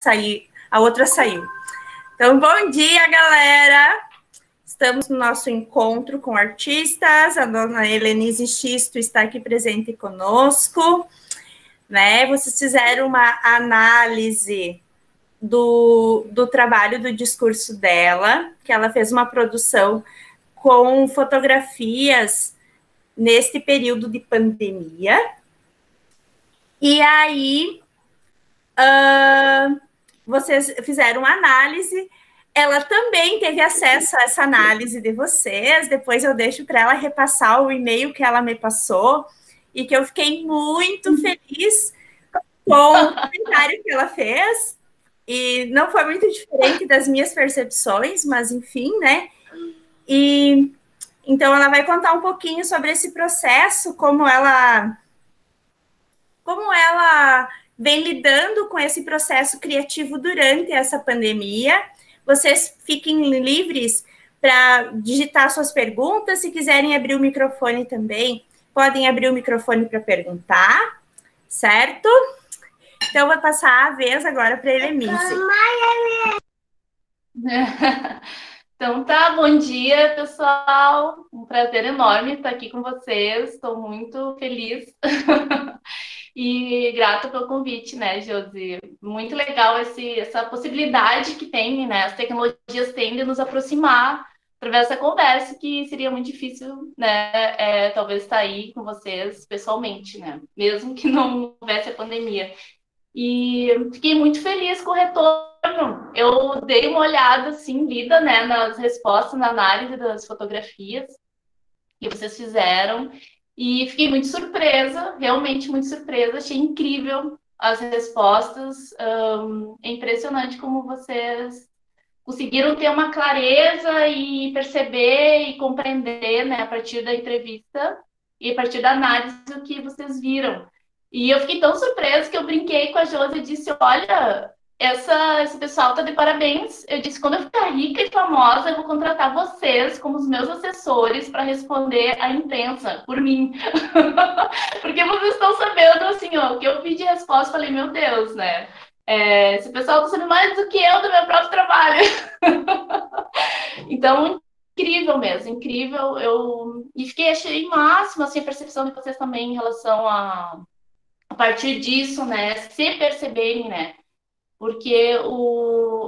sair, a outra saiu. Então, bom dia, galera! Estamos no nosso encontro com artistas, a dona Helenise Xisto está aqui presente conosco, né? Vocês fizeram uma análise do trabalho, do discurso dela, que ela fez uma produção com fotografias neste período de pandemia. E aí, vocês fizeram uma análise, ela também teve acesso a essa análise de vocês, depois eu deixo para ela repassar o e-mail que ela me passou, e que eu fiquei muito feliz com o comentário que ela fez, e não foi muito diferente das minhas percepções, mas enfim, né? E então ela vai contar um pouquinho sobre esse processo, como ela vem lidando com esse processo criativo durante essa pandemia. Vocês fiquem livres para digitar suas perguntas. Se quiserem abrir o microfone também, podem abrir o microfone para perguntar, certo? Então, vou passar a vez agora para a Helenise. Então tá, bom dia, pessoal. Um prazer enorme estar aqui com vocês. Estou muito feliz e grata pelo convite, né, Josi? Muito legal essa possibilidade que tem, né? As tecnologias têm de nos aproximar através dessa conversa, que seria muito difícil, né? Talvez estar aí com vocês pessoalmente, né? Mesmo que não houvesse a pandemia. E fiquei muito feliz com o retorno. Eu dei uma olhada, assim, lida, né, nas respostas, na análise das fotografias que vocês fizeram. E fiquei muito surpresa, realmente muito surpresa. Achei incrível as respostas. É impressionante como vocês conseguiram ter uma clareza e perceber e compreender, né, a partir da entrevista e a partir da análise o que vocês viram. E eu fiquei tão surpresa que eu brinquei com a Josi e disse, olha, esse pessoal tá de parabéns. Eu disse, quando eu ficar rica e famosa, eu vou contratar vocês como os meus assessores para responder à imprensa, por mim. Porque vocês estão sabendo, assim, ó, o que eu vi de resposta, falei, meu Deus, né? Esse pessoal está sabendo mais do que eu do meu próprio trabalho. Então, incrível mesmo, incrível. Achei máximo, assim, a percepção de vocês também em relação a partir disso, né, se perceberem, né, porque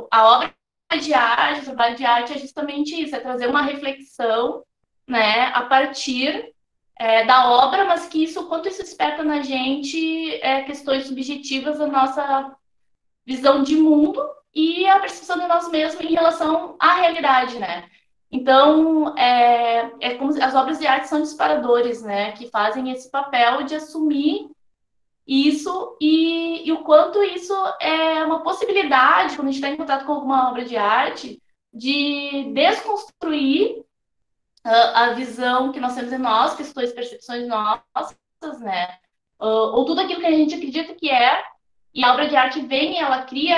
a obra de arte, o trabalho de arte é justamente isso, é trazer uma reflexão, né, a partir da obra, mas que quanto isso desperta na gente questões subjetivas da nossa visão de mundo e a percepção de nós mesmos em relação à realidade, né? Então, como as obras de arte são disparadores, né, que fazem esse papel de assumir isso e o quanto isso é uma possibilidade, quando a gente está em contato com alguma obra de arte, de desconstruir a visão que nós temos em nós, questões, percepções nossas, né? Ou tudo aquilo que a gente acredita que é, e a obra de arte vem e ela cria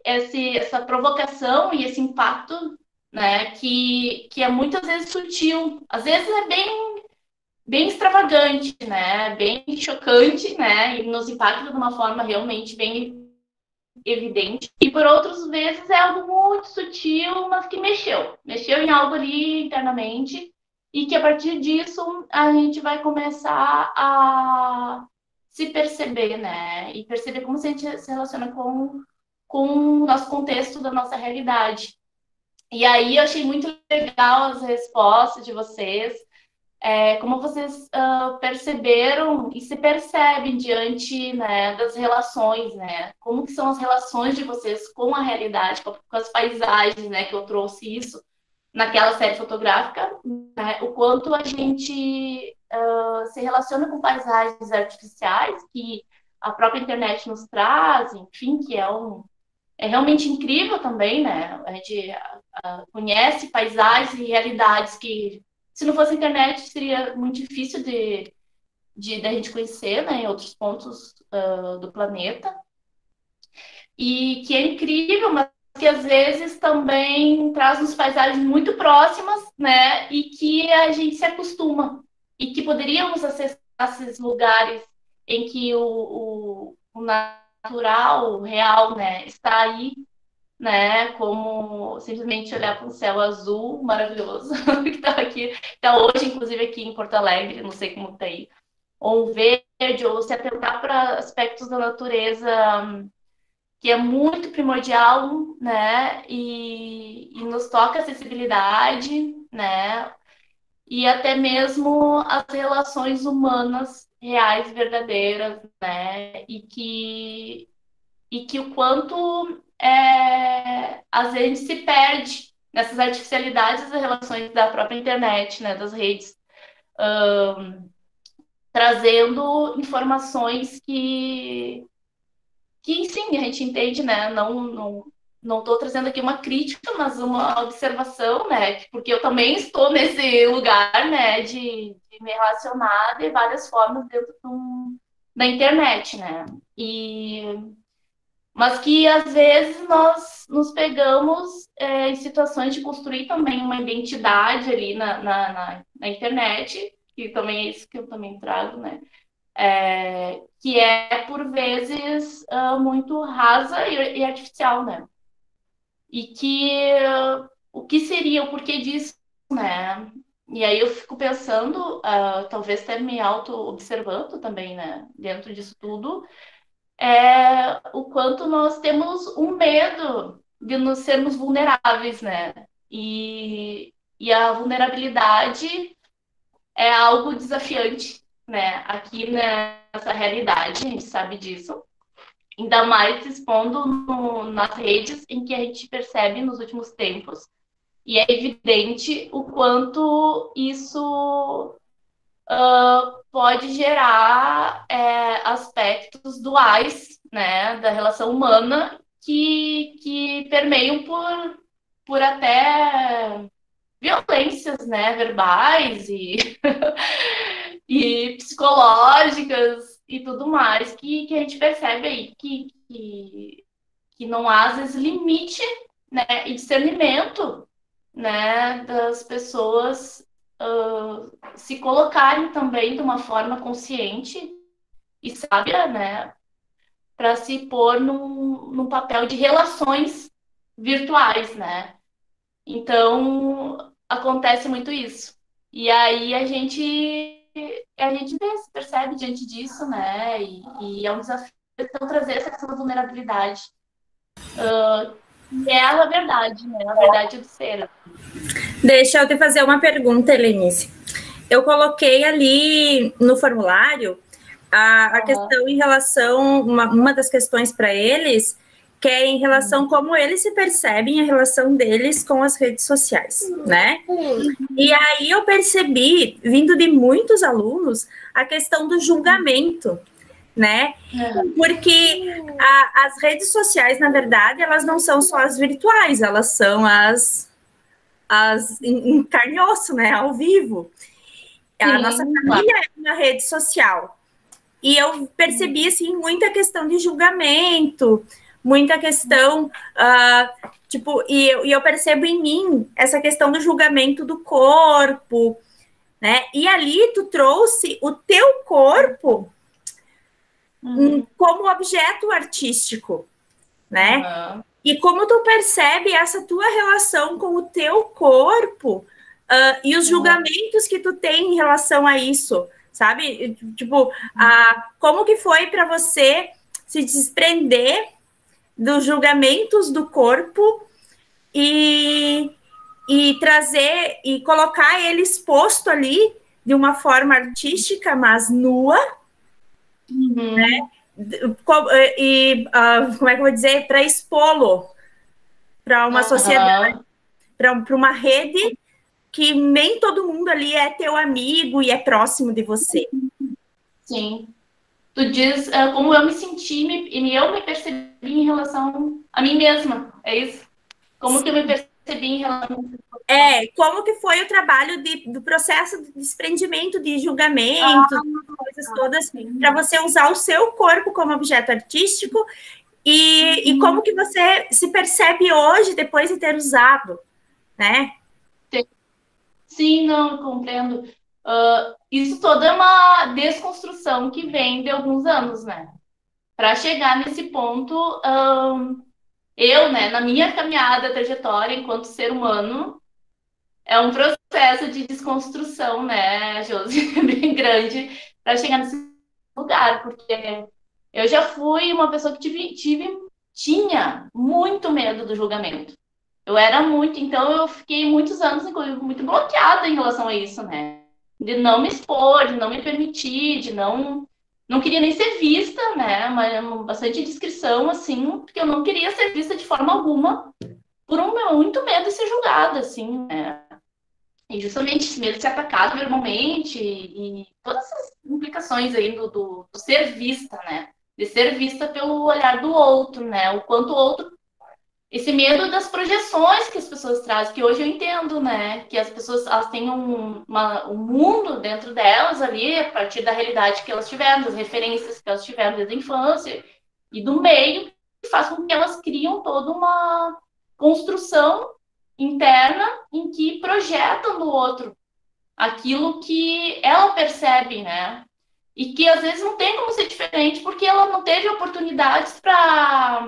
essa provocação e esse impacto, né? Que é muitas vezes sutil, às vezes é bem extravagante, né? Bem chocante, né? E nos impacta de uma forma realmente bem evidente. E por outras vezes é algo muito sutil, mas que mexeu em algo ali internamente e que a partir disso a gente vai começar a se perceber, né? E perceber como a gente se relaciona com o nosso contexto da nossa realidade. E aí eu achei muito legal as respostas de vocês. Como vocês perceberam e se percebem diante, né, das relações, né? Como que são as relações de vocês com a realidade, com as paisagens, né? Que eu trouxe isso naquela série fotográfica, né? O quanto a gente se relaciona com paisagens artificiais que a própria internet nos traz, enfim, que é realmente incrível também, né? A gente conhece paisagens e realidades que se não fosse a internet, seria muito difícil da gente conhecer, né, em outros pontos do planeta. E que é incrível, mas que às vezes também traz uns paisagens muito próximas, né, e que a gente se acostuma. E que poderíamos acessar esses lugares em que o natural, real, né? Está aí, né? Como simplesmente olhar para um céu azul maravilhoso que está aqui, está hoje, inclusive aqui em Porto Alegre, não sei como está aí, ou um verde, ou se atentar para aspectos da natureza que é muito primordial, né? E nos toca a acessibilidade, né? E até mesmo as relações humanas reais, verdadeiras, né? E que o quanto às vezes se perde nessas artificialidades das relações da própria internet, né? Das redes, trazendo informações que sim, a gente entende, né? Não estou trazendo aqui uma crítica, mas uma observação, né? Porque eu também estou nesse lugar, né? De me relacionar de várias formas dentro da internet, né? Mas que às vezes nós nos pegamos em situações de construir também uma identidade ali na internet, que também é isso que eu também trago, né? Que é, por vezes, muito rasa e artificial, né? E que o que seria, o porquê disso, né? E aí eu fico pensando, talvez até me auto-observando também, né? Dentro disso tudo, o quanto nós temos um medo de nos sermos vulneráveis, né? E a vulnerabilidade é algo desafiante, né? Aqui nessa realidade, a gente sabe disso. Ainda mais se expondo nas redes em que a gente percebe nos últimos tempos. E é evidente o quanto isso pode gerar aspectos duais, né, da relação humana que permeiam por até violências, né, verbais e psicológicas e tudo mais, que a gente percebe aí que não há, às vezes, limite, né, e discernimento, né, das pessoas se colocarem também de uma forma consciente e sábia, né, para se pôr num papel de relações virtuais, né? Então, acontece muito isso. E aí a gente vê, se percebe diante disso, né? E é um desafio então, trazer essa questão da vulnerabilidade. Que é a verdade, né? A verdade do ser. Deixa eu te fazer uma pergunta, Helenice. Eu coloquei ali no formulário a questão em relação, uma das questões para eles, que é em relação como eles se percebem a relação deles com as redes sociais, né? E aí eu percebi, vindo de muitos alunos, a questão do julgamento, né? Porque as redes sociais, na verdade, elas não são só as virtuais, elas são as em carne e osso, né? Ao vivo. A nossa família é uma rede social. E eu percebi, assim, muita questão de julgamento, muita questão, tipo, e eu percebo em mim essa questão do julgamento do corpo, né? E ali tu trouxe o teu corpo como objeto artístico, né? E como tu percebe essa tua relação com o teu corpo e os julgamentos que tu tem em relação a isso, sabe? Tipo, como que foi para você se desprender dos julgamentos do corpo e trazer e colocar ele exposto ali de uma forma artística, mas nua, né? E como é que eu vou dizer? Para expô-lo para uma sociedade, para uma rede que nem todo mundo ali é teu amigo e é próximo de você. Sim. Tu diz como eu me senti e eu me percebi em relação a mim mesma, é isso? Como que eu me percebi em relação... Como que foi o trabalho do processo de desprendimento de julgamento, coisas todas, para você usar o seu corpo como objeto artístico e como que você se percebe hoje depois de ter usado, né? Sim, não, compreendo. Isso toda é uma desconstrução que vem de alguns anos, né? para chegar nesse ponto, eu, né, na minha caminhada, trajetória enquanto ser humano, é um processo de desconstrução, né, Josi, bem grande, para chegar nesse lugar, porque eu já fui uma pessoa que tinha muito medo do julgamento. Eu era muito, então eu fiquei muitos anos muito bloqueada em relação a isso, né? De não me expor, de não me permitir, de não queria nem ser vista, né? Mas bastante discrição, assim, porque eu não queria ser vista de forma alguma por muito medo de ser julgada, assim, né? E justamente esse medo de ser atacado verbalmente e todas essas implicações aí do ser vista, né? De ser vista pelo olhar do outro, né? O quanto o outro. Esse medo das projeções que as pessoas trazem, que hoje eu entendo, né? Que as pessoas elas têm um mundo dentro delas ali, a partir da realidade que elas tiveram, das referências que elas tiveram desde a infância e do meio, que faz com que elas criam toda uma construção interna em que projetam no outro aquilo que ela percebe, né? E que às vezes não tem como ser diferente porque ela não teve oportunidades para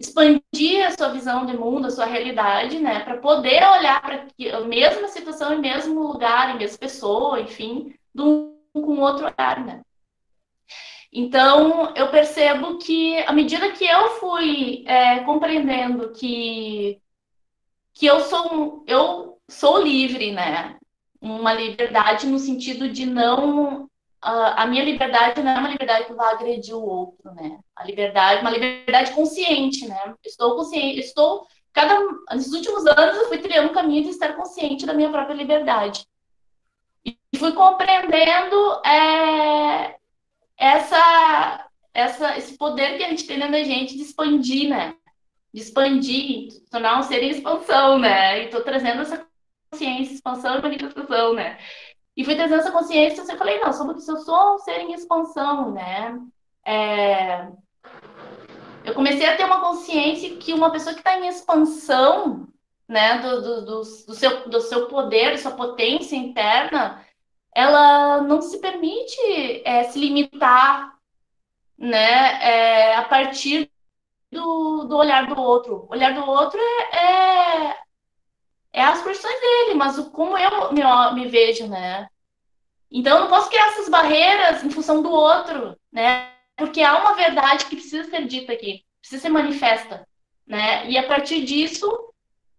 expandir a sua visão de mundo, a sua realidade, né? Para poder olhar para a mesma situação, em mesmo lugar, em mesma pessoa, enfim, com outro olhar, né? Então, eu percebo que, à medida que eu fui compreendendo que eu sou livre, né? Uma liberdade no sentido de não. A minha liberdade não é uma liberdade que vai agredir o outro, né? A liberdade, uma liberdade consciente, né? Estou consciente, nesses últimos anos eu fui trilhando um caminho de estar consciente da minha própria liberdade. E fui compreendendo esse poder que a gente tem dentro da gente de expandir, né? De expandir, de tornar um ser em expansão, né? E estou trazendo essa consciência, expansão e manifestação, né? E fui trazendo essa consciência, eu falei, não, eu sou um ser em expansão, né? Eu comecei a ter uma consciência que uma pessoa que está em expansão, né, do seu poder, da sua potência interna, ela não se permite se limitar, né, a partir do olhar do outro. O olhar do outro é as projeções dele, mas como eu me vejo, né? Então, eu não posso criar essas barreiras em função do outro, né? Porque há uma verdade que precisa ser dita aqui, precisa ser manifesta, né? E a partir disso,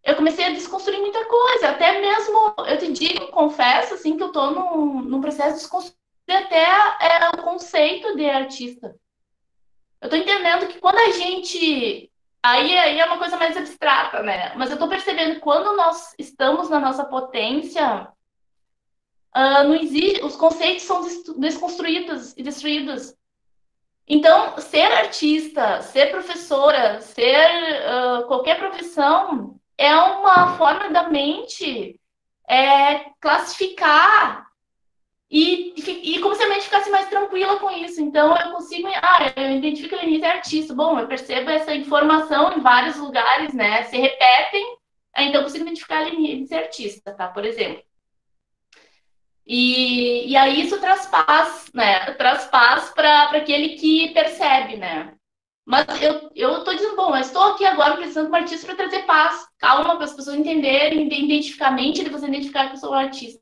eu comecei a desconstruir muita coisa. Até mesmo, eu te digo, confesso, assim, que eu tô num processo de desconstruir até o conceito de artista. Eu tô entendendo que quando a gente... Aí é uma coisa mais abstrata, né? Mas eu tô percebendo que quando nós estamos na nossa potência... não existe, os conceitos são desconstruídos e destruídos. Então, ser artista, ser professora, ser qualquer profissão é uma forma da mente classificar e como se a mente ficasse mais tranquila com isso. Então, eu consigo... eu identifico a Lenise artista. Bom, eu percebo essa informação em vários lugares, né? Se repetem, então eu consigo identificar a Lenise artista, tá? Por exemplo. E aí isso traz paz, né? Traz paz para aquele que percebe, né? Mas eu tô dizendo, bom, eu estou aqui agora precisando de um artista para trazer paz, calma, para as pessoas entenderem, identificar a mente de você identificar que eu sou um artista.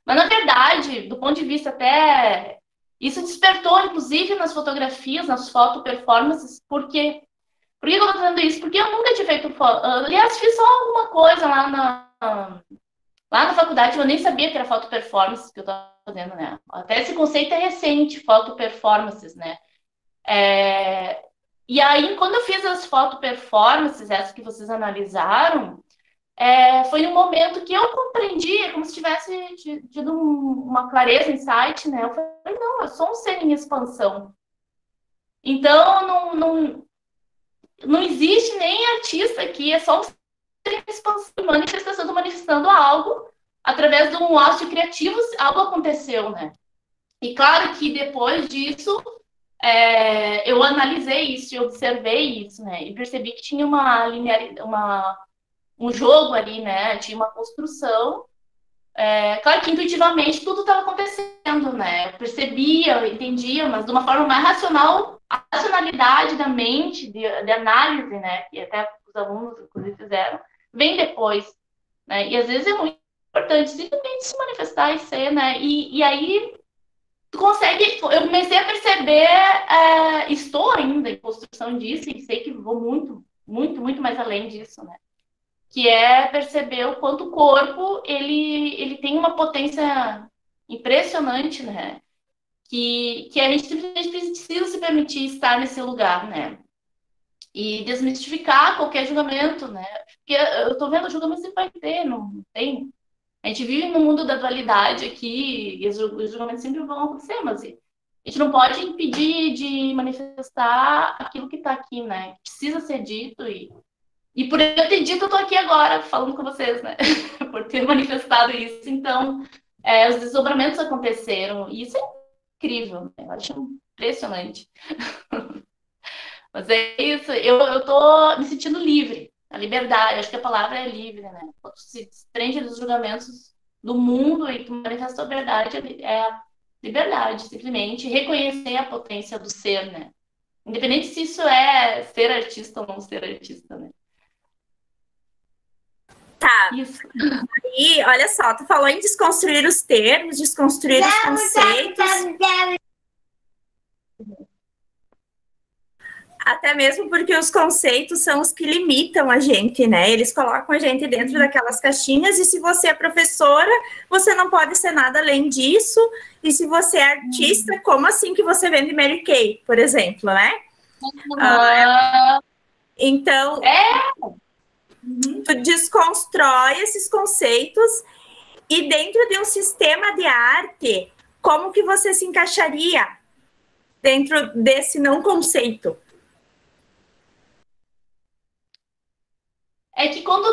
Mas, na verdade, do ponto de vista até... Isso despertou, inclusive, nas fotografias, nas foto-performances. Por quê? Por que eu estou fazendo isso? Porque eu nunca tinha feito foto. Aliás, fiz só alguma coisa lá na faculdade, eu nem sabia que era foto-performance que eu estava fazendo, né? Até esse conceito é recente, foto-performances, né? E aí, quando eu fiz as foto-performances, essas que vocês analisaram, foi um momento que eu compreendi, como se tivesse tido uma clareza, insight, né? Eu falei, não, eu sou um ser em expansão. Então, não existe nem artista aqui, é só um ser em expansão, manifestando algo, através de um ato criativo, algo aconteceu, né? E claro que depois disso, eu analisei isso, eu observei isso, né? E percebi que tinha uma linearidade, um jogo ali, né? Tinha uma construção. Claro que intuitivamente tudo estava acontecendo, né? Eu percebia, eu entendia, mas de uma forma mais racional, a racionalidade da mente, de análise, né, que até os alunos, inclusive, fizeram, vem depois, né, e às vezes é muito importante simplesmente se manifestar e ser, né, e aí tu consegue, eu comecei a perceber, estou ainda em construção disso, e sei que vou muito, muito, muito mais além disso, né, que é perceber o quanto o corpo, ele tem uma potência impressionante, né, que a gente simplesmente precisa se permitir estar nesse lugar, né? E desmistificar qualquer julgamento, né? Porque eu tô vendo, o julgamento sempre vai ter, não tem. A gente vive no mundo da dualidade aqui, e os julgamentos sempre vão acontecer, mas a gente não pode impedir de manifestar aquilo que está aqui, né? Precisa ser dito, e por eu ter dito, eu tô aqui agora falando com vocês, né? Por ter manifestado isso. Então, os desdobramentos aconteceram, e isso é incrível, né? Eu acho impressionante. Mas é isso, eu tô me sentindo livre, a liberdade, acho que a palavra é livre, né? Quando se desprende dos julgamentos do mundo e manifesta a verdade, é a liberdade, simplesmente reconhecer a potência do ser, né? Independente se isso é ser artista ou não ser artista, né? Tá. Isso. E olha só, tu falou em desconstruir os termos, desconstruir os conceitos. Até mesmo porque os conceitos são os que limitam a gente, né? Eles colocam a gente dentro daquelas caixinhas, e se você é professora, você não pode ser nada além disso. E se você é artista, como assim que você vende Mary Kay, por exemplo, né? Então, tu desconstrói esses conceitos, e dentro de um sistema de arte, como que você se encaixaria dentro desse não conceito? É que quando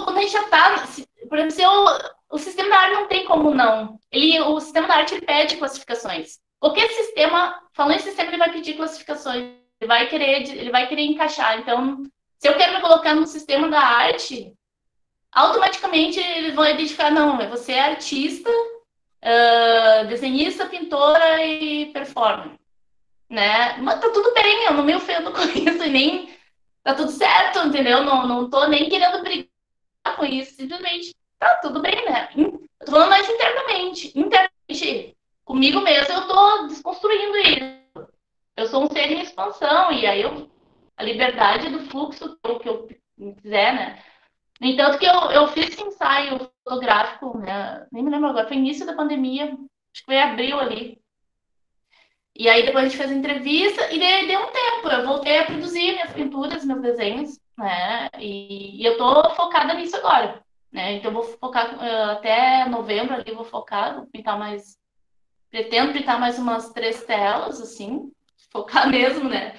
a gente já tá, por exemplo, o sistema da arte não tem como não. O sistema da arte ele pede classificações. Qualquer sistema, falando em sistema, ele vai pedir classificações. Ele vai querer encaixar. Então, se eu quero me colocar no sistema da arte, automaticamente eles vão identificar, não, você é artista, desenhista, pintora e performer, né? Mas tá tudo bem, eu não me ofendo com isso e nem tá tudo certo, entendeu? Não tô nem querendo brigar com isso, simplesmente tá tudo bem, né? Eu tô falando mais internamente, comigo mesmo eu tô desconstruindo isso. Eu sou um ser em expansão, e aí a liberdade do fluxo que eu quiser, né? No entanto, que eu fiz esse ensaio fotográfico, né? Nem me lembro agora, foi início da pandemia, acho que foi abril ali. E aí depois a gente fez a entrevista e deu um tempo. Eu voltei a produzir minhas pinturas, meus desenhos, né? E eu tô focada nisso agora, né? Então eu vou focar até novembro ali, vou focar, vou pintar mais. Pretendo pintar mais umas 3 telas, assim, focar mesmo, né?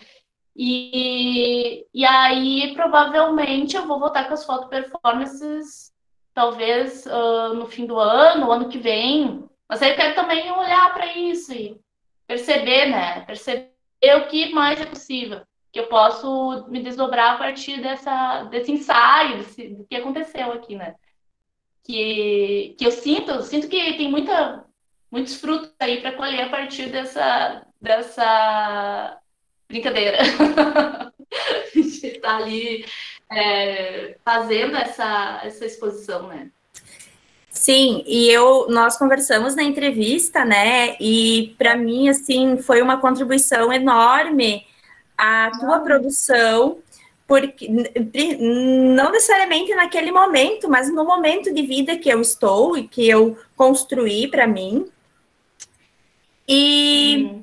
E aí provavelmente eu vou voltar com as foto performances, talvez no fim do ano, ano que vem. Mas aí eu quero também olhar para isso e perceber, né? Perceber o que mais é possível, que eu posso me desdobrar a partir desse ensaio, do que aconteceu aqui, né? Que eu sinto que tem muitos frutos aí para colher a partir dessa brincadeira. A gente está ali fazendo essa exposição, né? Sim, e nós conversamos na entrevista, né? E para mim, assim, foi uma contribuição enorme a tua produção, porque não necessariamente naquele momento, mas no momento de vida que eu estou e que eu construí para mim. E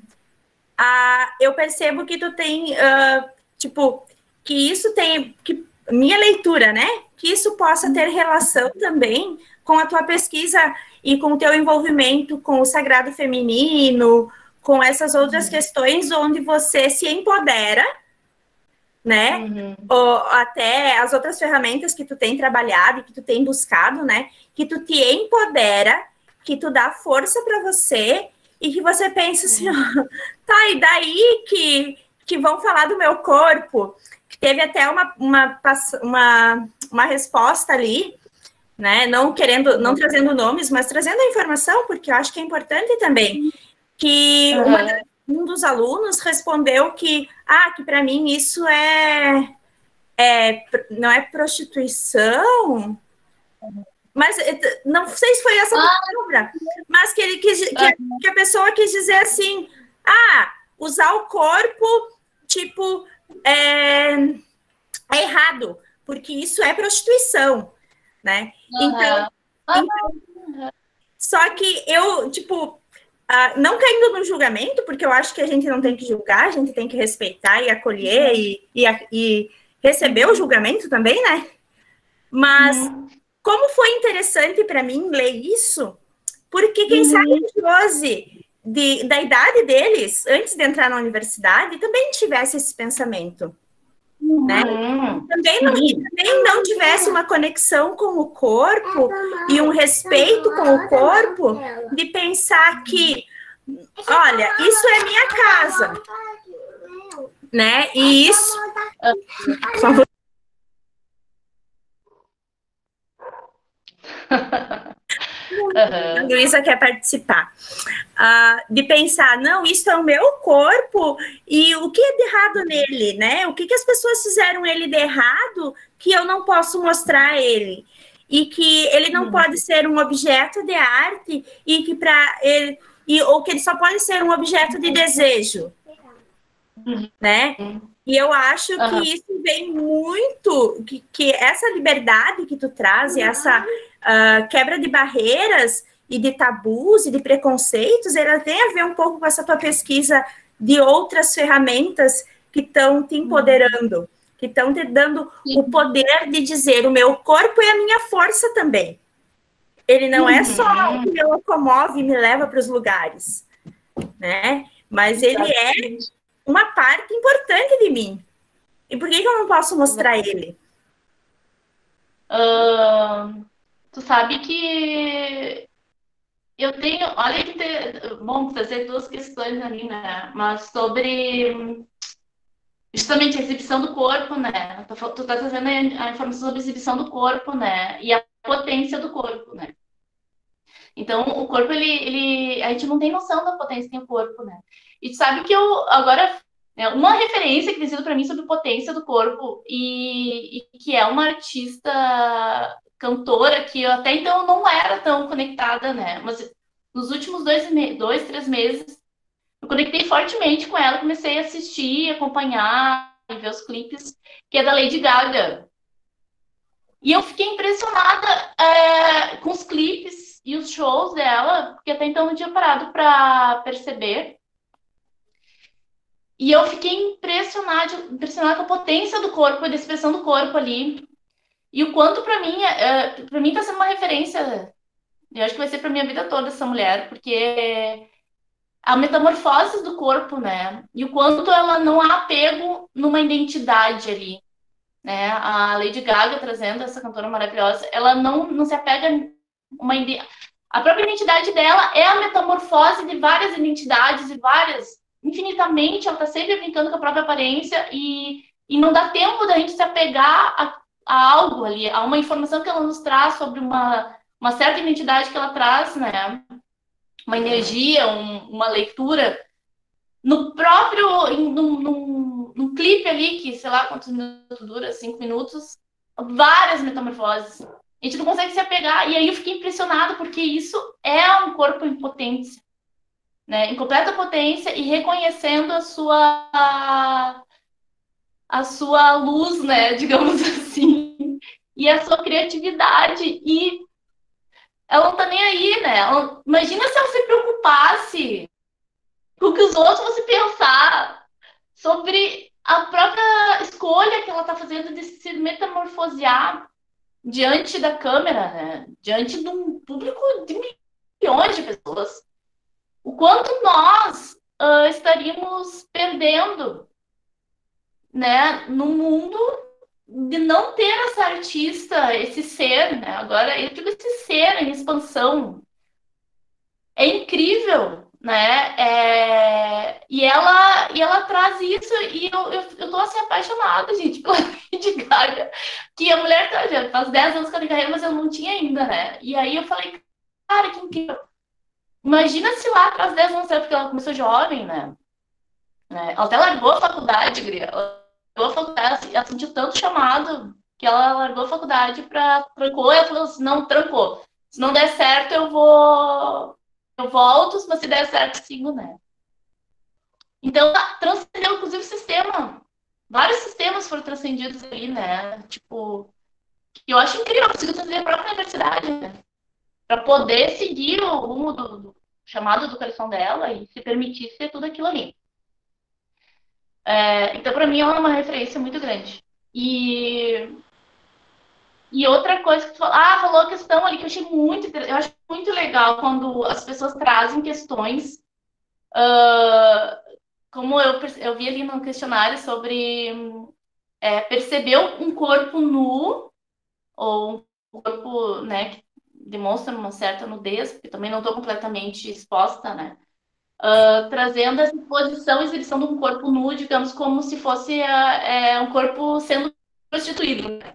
eu percebo que tu tem, tipo, que isso tem, que minha leitura, né? Que isso possa ter relação também com a tua pesquisa e com o teu envolvimento com o sagrado feminino, com essas outras questões onde você se empodera, né? Ou até as outras ferramentas que tu tem trabalhado e que tu tem buscado, né? Que tu te empodera, que tu dá força para você e que você pensa assim, ó, tá, e daí que vão falar do meu corpo? Que teve até uma resposta ali, né? Não trazendo nomes, mas trazendo a informação, porque eu acho que é importante também, que um dos alunos respondeu que para mim isso não é prostituição, mas não sei se foi essa palavra, mas que ele que a pessoa quis dizer assim, usar o corpo, tipo, é errado, porque isso é prostituição, né? Então, só que eu, tipo, não caindo no julgamento, porque eu acho que a gente não tem que julgar, a gente tem que respeitar e acolher e receber o julgamento também, né? Mas como foi interessante para mim ler isso, porque quem sabe Josi, da idade deles, antes de entrar na universidade, também tivesse esse pensamento. Né? Também não tivesse uma conexão com o corpo e um respeito com o corpo de pensar que, olha, isso é minha casa, né? E isso... A Luísa quer participar. De pensar, não, isso é o meu corpo e o que é de errado nele, né? O que as pessoas fizeram ele de errado que eu não posso mostrar ele? E que ele não pode ser um objeto de arte e que para ele... ou que ele só pode ser um objeto de desejo, né? E eu acho que isso vem muito... Que essa liberdade que tu traz e essa quebra de barreiras e de tabus e de preconceitos, ela tem a ver um pouco com essa tua pesquisa de outras ferramentas que estão te empoderando, que estão te dando o poder de dizer, o meu corpo é a minha força também. Ele não é só o que me locomove e me leva para os lugares, né? Mas ele é uma parte importante de mim. E por que eu não posso mostrar ele? Tu sabe que eu tenho, olha que bom trazer duas questões ali, né? Mas sobre justamente a exibição do corpo, né? Tu tá trazendo a informação sobre a exibição do corpo, né? E a potência do corpo, né? Então, o corpo, a gente não tem noção da potência que tem o corpo, né? E tu sabe que eu, agora, uma referência que tem sido para mim sobre potência do corpo e que é uma artista cantora que eu até então não era tão conectada, né? Mas nos últimos 3 meses, eu conectei fortemente com ela, comecei a assistir, acompanhar e ver os clipes, que é da Lady Gaga. E eu fiquei impressionada com os clipes e os shows dela, porque até então não tinha parado para perceber. E eu fiquei impressionada com a potência do corpo, da expressão do corpo ali. E o quanto para mim está sendo uma referência. Eu acho que vai ser para minha vida toda essa mulher, porque a metamorfose do corpo, né? E o quanto ela não há apego numa identidade ali, né? A Lady Gaga trazendo essa cantora maravilhosa, ela não se apega a própria identidade dela é a metamorfose de várias identidades e infinitamente, ela tá sempre brincando com a própria aparência e não dá tempo da gente se apegar a algo ali, a uma informação que ela nos traz sobre uma certa identidade que ela traz, né? Uma energia, uma leitura. No próprio, num clipe ali, que sei lá quantos minutos dura, 5 minutos, várias metamorfoses. A gente não consegue se apegar. E aí eu fiquei impressionada, porque isso é um corpo em potência, né? Em completa potência e reconhecendo a sua luz, né? Digamos assim. E a sua criatividade. E ela não tá nem aí, né? Imagina se ela se preocupasse com o que os outros vão se pensar sobre a própria escolha que ela está fazendo de se metamorfosear diante da câmera, né? Diante de um público de milhões de pessoas. O quanto nós estaríamos perdendo, né? No mundo de não ter essa artista, esse ser, né? Agora, eu digo esse ser em expansão. É incrível, né? E ela traz isso e eu tô assim apaixonada, gente, pela Lady Gaga, que a mulher já faz 10 anos que ela tem carreira, mas eu não tinha ainda, né? E aí eu falei, cara, que incrível. Imagina se lá atrás 10 anos, porque ela começou jovem, né? né? Ela até largou a faculdade, Gria. Ela largou a faculdade, ela sentiu tanto chamado que ela largou a faculdade trancou, e ela falou assim, não, trancou. Se não der certo, eu volto, mas se der certo, sigo, né? Então, ela transcendeu, inclusive, o sistema. Vários sistemas foram transcendidos ali, né? Tipo, eu acho incrível, conseguiu transcender a própria universidade, né? Para poder seguir o rumo do chamado do coração dela e se permitir ser tudo aquilo ali. Então, para mim, ela é uma referência muito grande. E outra coisa que tu falou a questão ali que eu acho muito legal quando as pessoas trazem questões, como eu vi ali no questionário sobre perceber um corpo nu ou um corpo, né, que demonstra uma certa nudez, porque também não estou completamente exposta, né? Trazendo essa exposição e exibição de um corpo nu, digamos, como se fosse um corpo sendo prostituído, né?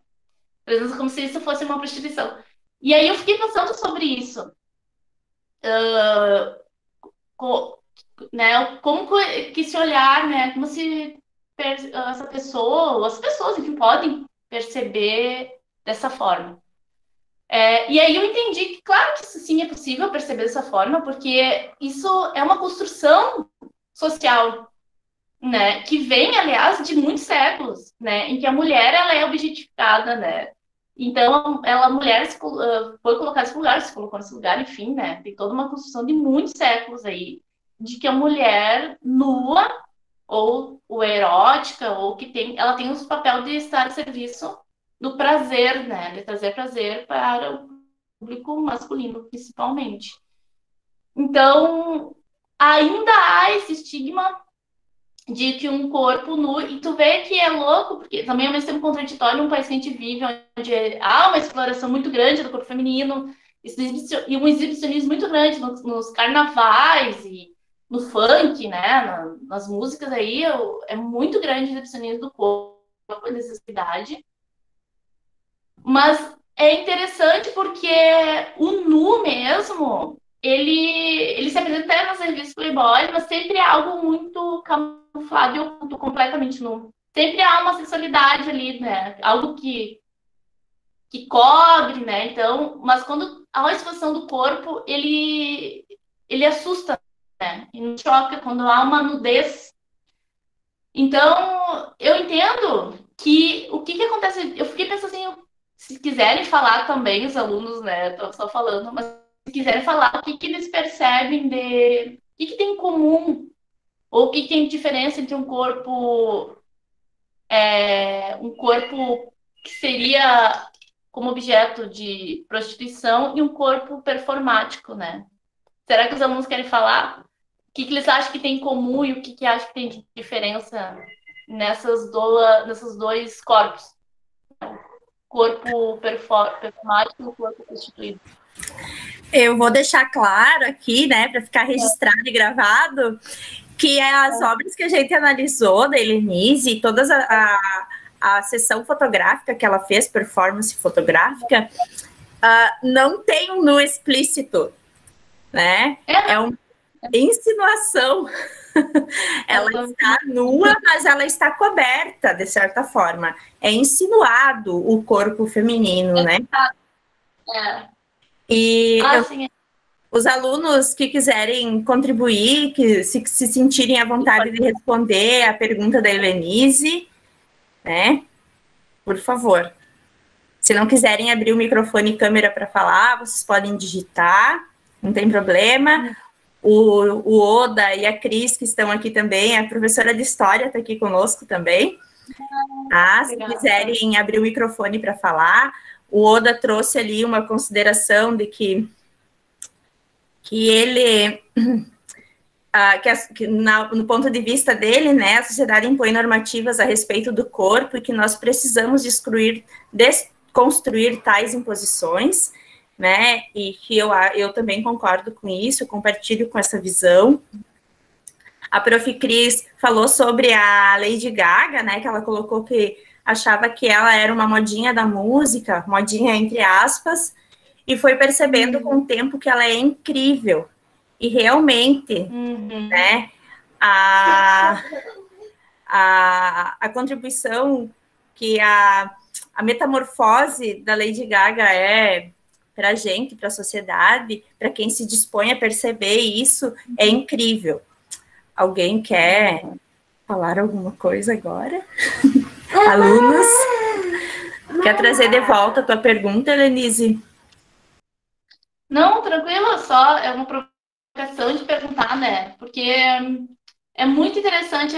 Trazendo como se isso fosse uma prostituição. E aí eu fiquei pensando sobre isso. Né? Como que esse olhar, né? Como se essa pessoa, ou as pessoas, enfim, podem perceber dessa forma. E aí eu entendi que, claro que isso sim é possível perceber dessa forma, porque isso é uma construção social, né? Que vem, aliás, de muitos séculos, né? Em que a mulher ela é objetificada, né? Então, a mulher foi colocada nesse lugar, se colocou nesse lugar, enfim, né? Tem toda uma construção de muitos séculos aí, de que a mulher nua, ou erótica, ou ela tem o papel de estar a serviço do prazer, né? De trazer prazer para o público masculino, principalmente. Então, ainda há esse estigma de que um corpo nu, e tu vê que é louco, porque também ao mesmo tempo contraditório um país que a gente vive, onde há uma exploração muito grande do corpo feminino, e um exibicionismo muito grande nos carnavais e no funk, né, nas músicas aí, é muito grande o exibicionismo do corpo, a necessidade. Mas é interessante porque o nu mesmo, ele se apresenta até nas revistas Playboy, mas sempre é algo muito camuflado e oculto, completamente nu. Sempre há uma sexualidade ali, né? Algo que cobre, né? Então, mas quando há uma exposição do corpo, ele assusta, né? E nos choca quando há uma nudez. Então, eu entendo que o que acontece. Eu fiquei pensando assim, se quiserem falar também, os alunos, né? Estou só falando, mas se quiserem falar o que eles percebem o que tem em comum, ou o que tem de diferença entre um corpo que seria como objeto de prostituição e um corpo performático, né? Será que os alunos querem falar? O que eles acham que tem em comum e o que acham que tem de diferença nesses dois corpos? Corpo performático e o corpo prostituído. Eu vou deixar claro aqui, né, para ficar registrado e gravado, que as obras que a gente analisou da Helenise, todas a sessão fotográfica que ela fez, performance fotográfica, não tem um nu explícito, né? É uma insinuação. Ela está nua, mas ela está coberta, de certa forma. É insinuado o corpo feminino, né? E os alunos que quiserem contribuir, que se sentirem à vontade de responder a pergunta da Helenise, né? Por favor. Se não quiserem abrir o microfone e câmera para falar, vocês podem digitar, não tem problema. O Oda e a Cris, que estão aqui também, a professora de História está aqui conosco também. Se quiserem abrir o microfone para falar, o Oda trouxe ali uma consideração de que ele, no ponto de vista dele, né, a sociedade impõe normativas a respeito do corpo e que nós precisamos desconstruir tais imposições, né, e que eu também concordo com isso, eu compartilho com essa visão. A Prof. Cris falou sobre a Lady Gaga, né, que ela colocou que achava que ela era uma modinha da música, modinha entre aspas, e foi percebendo com o tempo que ela é incrível. E realmente, né, a, a contribuição que a metamorfose da Lady Gaga é para a gente, para a sociedade, para quem se dispõe a perceber isso, é incrível. Alguém quer falar alguma coisa agora? Alunos? Quer trazer de volta a tua pergunta, Lenise? Não, tranquilo, só é uma provocação de perguntar, né? Porque é muito interessante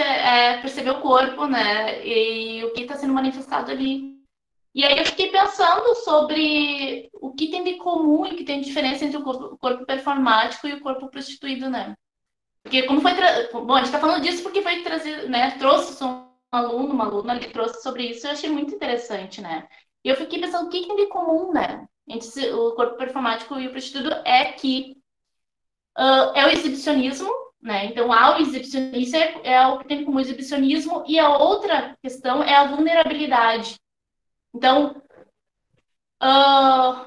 perceber o corpo, né? E o que está sendo manifestado ali. E aí eu fiquei pensando sobre o que tem de comum e o que tem de diferença entre o corpo performático e o corpo prostituído, né? Porque como foi... Bom, a gente está falando disso porque foi trazido, né? Trouxe um aluno, uma aluna ali, trouxe sobre isso, eu achei muito interessante, né? E eu fiquei pensando o que tem de comum, né? Entre o corpo performático e o prostituído é que é o exibicionismo, né? Então, há o exibicionismo, isso é o que tem como exibicionismo, e a outra questão é a vulnerabilidade. Então,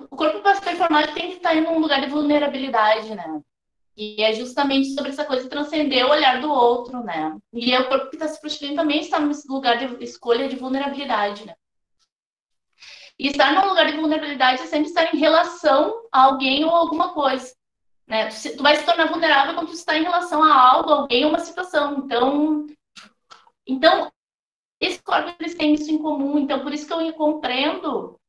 o corpo performático tem que estar em um lugar de vulnerabilidade, né? E é justamente sobre essa coisa de transcender o olhar do outro, né? E o corpo que está se prostituindo também está nesse lugar de escolha de vulnerabilidade, né? E estar num lugar de vulnerabilidade é sempre estar em relação a alguém ou alguma coisa. Né? Tu vai se tornar vulnerável quando tu está em relação a algo, alguém ou uma situação. Então esses corpos eles têm isso em comum. Então, por isso que eu compreendo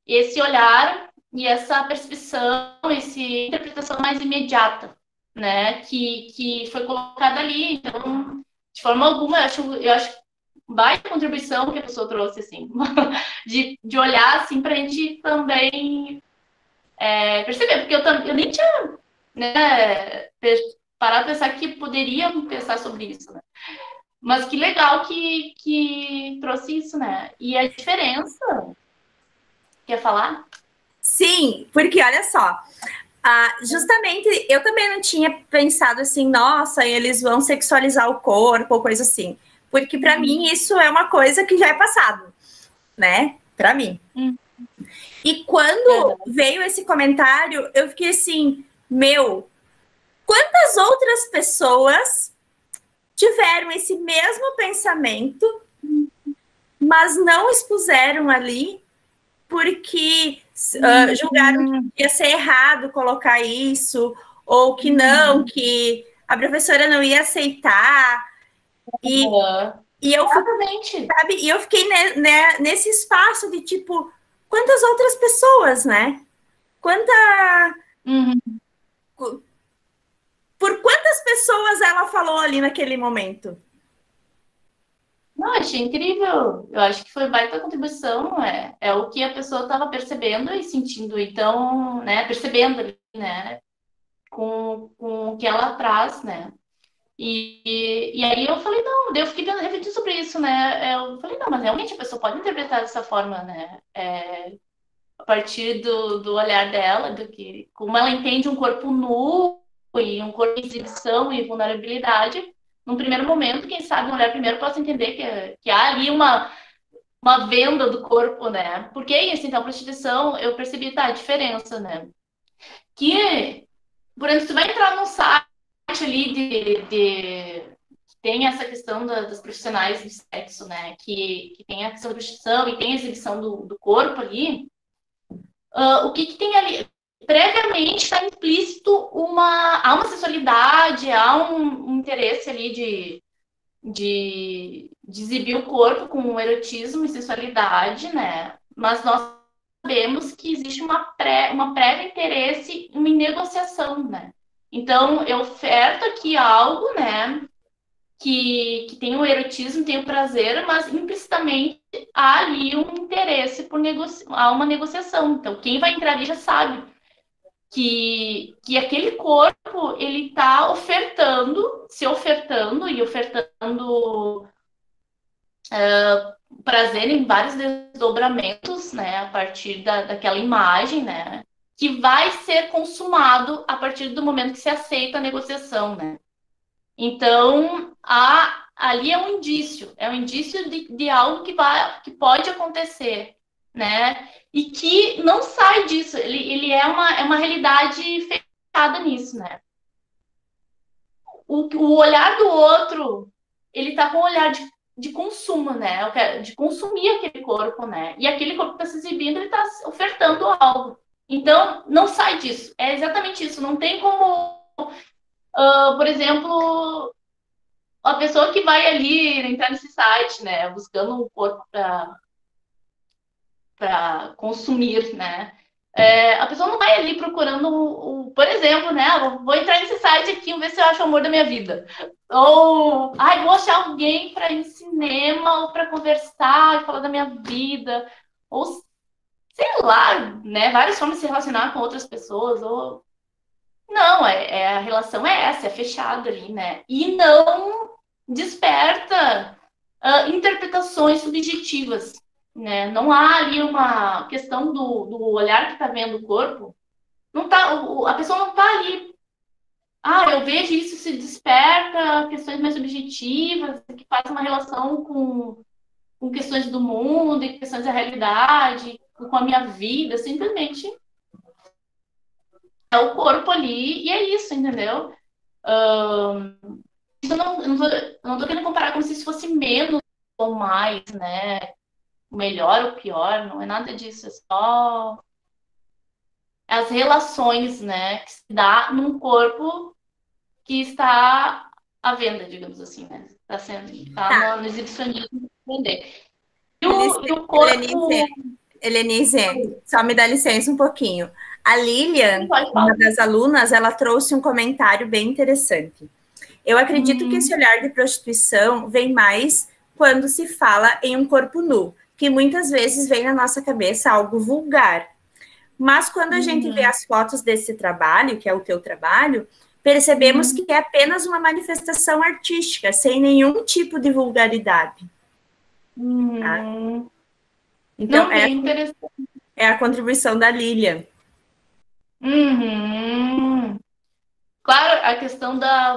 esse olhar e essa percepção, essa interpretação mais imediata, né? Que foi colocada ali. Então, de forma alguma, eu acho baita contribuição que a pessoa trouxe, assim, de olhar, assim, para a gente também perceber, porque eu nem tinha, né, parado de pensar que poderia pensar sobre isso, né? Mas que legal que trouxe isso, né? E a diferença, quer falar? Sim, porque olha só, justamente eu também não tinha pensado assim, nossa, eles vão sexualizar o corpo ou coisa assim, porque para mim isso é uma coisa que já é passado, né? Para mim. E quando veio esse comentário, eu fiquei assim, meu, quantas outras pessoas tiveram esse mesmo pensamento, mas não expuseram ali porque julgaram que ia ser errado colocar isso, ou que não, que a professora não ia aceitar. E eu, sabe, e eu fiquei nesse espaço de tipo, quantas outras pessoas, né? Por quantas pessoas ela falou ali naquele momento? Não, achei incrível. Eu acho que foi baita contribuição. É o que a pessoa estava percebendo e sentindo. Então, né, percebendo ali, né, com o que ela traz, né? E aí eu falei, não, daí eu fiquei refletindo sobre isso, né? Eu falei, não, mas realmente a pessoa pode interpretar dessa forma, né? A partir do olhar dela, do que como ela entende um corpo nu e um corpo de exibição e vulnerabilidade, num primeiro momento, quem sabe um olhar primeiro possa entender que há ali uma venda do corpo, né? Porque é isso, então, a prostituição, eu percebi, tá, a diferença, né? Que, por exemplo, tu vai entrar num site ali que tem essa questão das profissionais de sexo, né? Que tem a questão da prostituição e tem a exibição do corpo ali. O que tem ali? Previamente está implícito há uma sexualidade, há um interesse ali de exibir o corpo com erotismo e sensualidade, né? Mas nós sabemos que existe uma prévia interesse em negociação, né? Então, eu oferto aqui algo, né? Que tem o erotismo, tem o prazer, mas implicitamente há ali um interesse há uma negociação. Então, quem vai entrar ali já sabe que aquele corpo ele está se ofertando e ofertando prazer em vários desdobramentos, né, a partir daquela imagem, né, que vai ser consumado a partir do momento que se aceita a negociação, né. Então, ali é um indício de algo que pode acontecer, né? E que não sai disso, ele é uma realidade fechada nisso, né? o olhar do outro, ele tá com um olhar de consumo, né? De consumir aquele corpo, né? E aquele corpo que tá se exibindo, ele tá ofertando algo. Então, não sai disso. É exatamente isso. Não tem como, por exemplo, a pessoa que vai ali entrar nesse site, né? Buscando um corpo para consumir, né? A pessoa não vai ali procurando, por exemplo, né? Vou entrar nesse site aqui e ver se eu acho o amor da minha vida. Ou, vou achar alguém para ir no cinema ou para conversar e falar da minha vida. Ou, sei lá, né? Várias formas de se relacionar com outras pessoas. Ou... Não, a relação é essa, é fechada ali, né? E não desperta interpretações subjetivas, né? Não há ali uma questão do olhar que está vendo o corpo. Não tá, a pessoa não está ali. Eu vejo isso, se desperta questões mais subjetivas, que faz uma relação com questões do mundo e questões da realidade, com a minha vida, simplesmente é o corpo ali e é isso, entendeu? Isso eu não tô querendo comparar como se isso fosse menos ou mais, né? Melhor ou pior, não é nada disso, é só as relações, né, que se dá num corpo que está à venda, digamos assim, né? Está sendo, Tá. no exibicionismo vender. Elis- E o corpo. Helenise, só me dá licença um pouquinho. A Lilian, Pode uma falar. das alunas, ela trouxe um comentário bem interessante. Eu acredito que esse olhar de prostituição vem mais quando se fala em um corpo nu, que muitas vezes vem na nossa cabeça algo vulgar. Mas quando a gente vê as fotos desse trabalho, que é o teu trabalho, percebemos que é apenas uma manifestação artística, sem nenhum tipo de vulgaridade. Tá? Então, Não, bem interessante. é a contribuição da Lilian. Claro, a questão da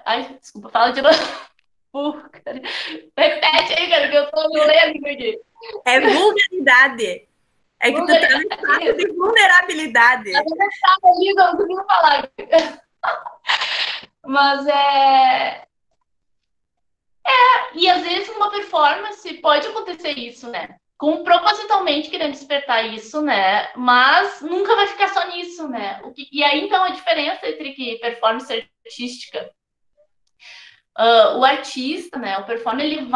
Ai, desculpa, fala de novo. Repete aí, cara, que eu tô lendo aqui. É vulgaridade. É que tu tá no estado de vulnerabilidade. A minha tá ali, não consigo falar. Mas E às vezes numa performance pode acontecer isso, né? Propositalmente querendo despertar isso, né? Mas nunca vai ficar só nisso, né? E aí então a diferença entre que performance artística, o artista, né? O performer ele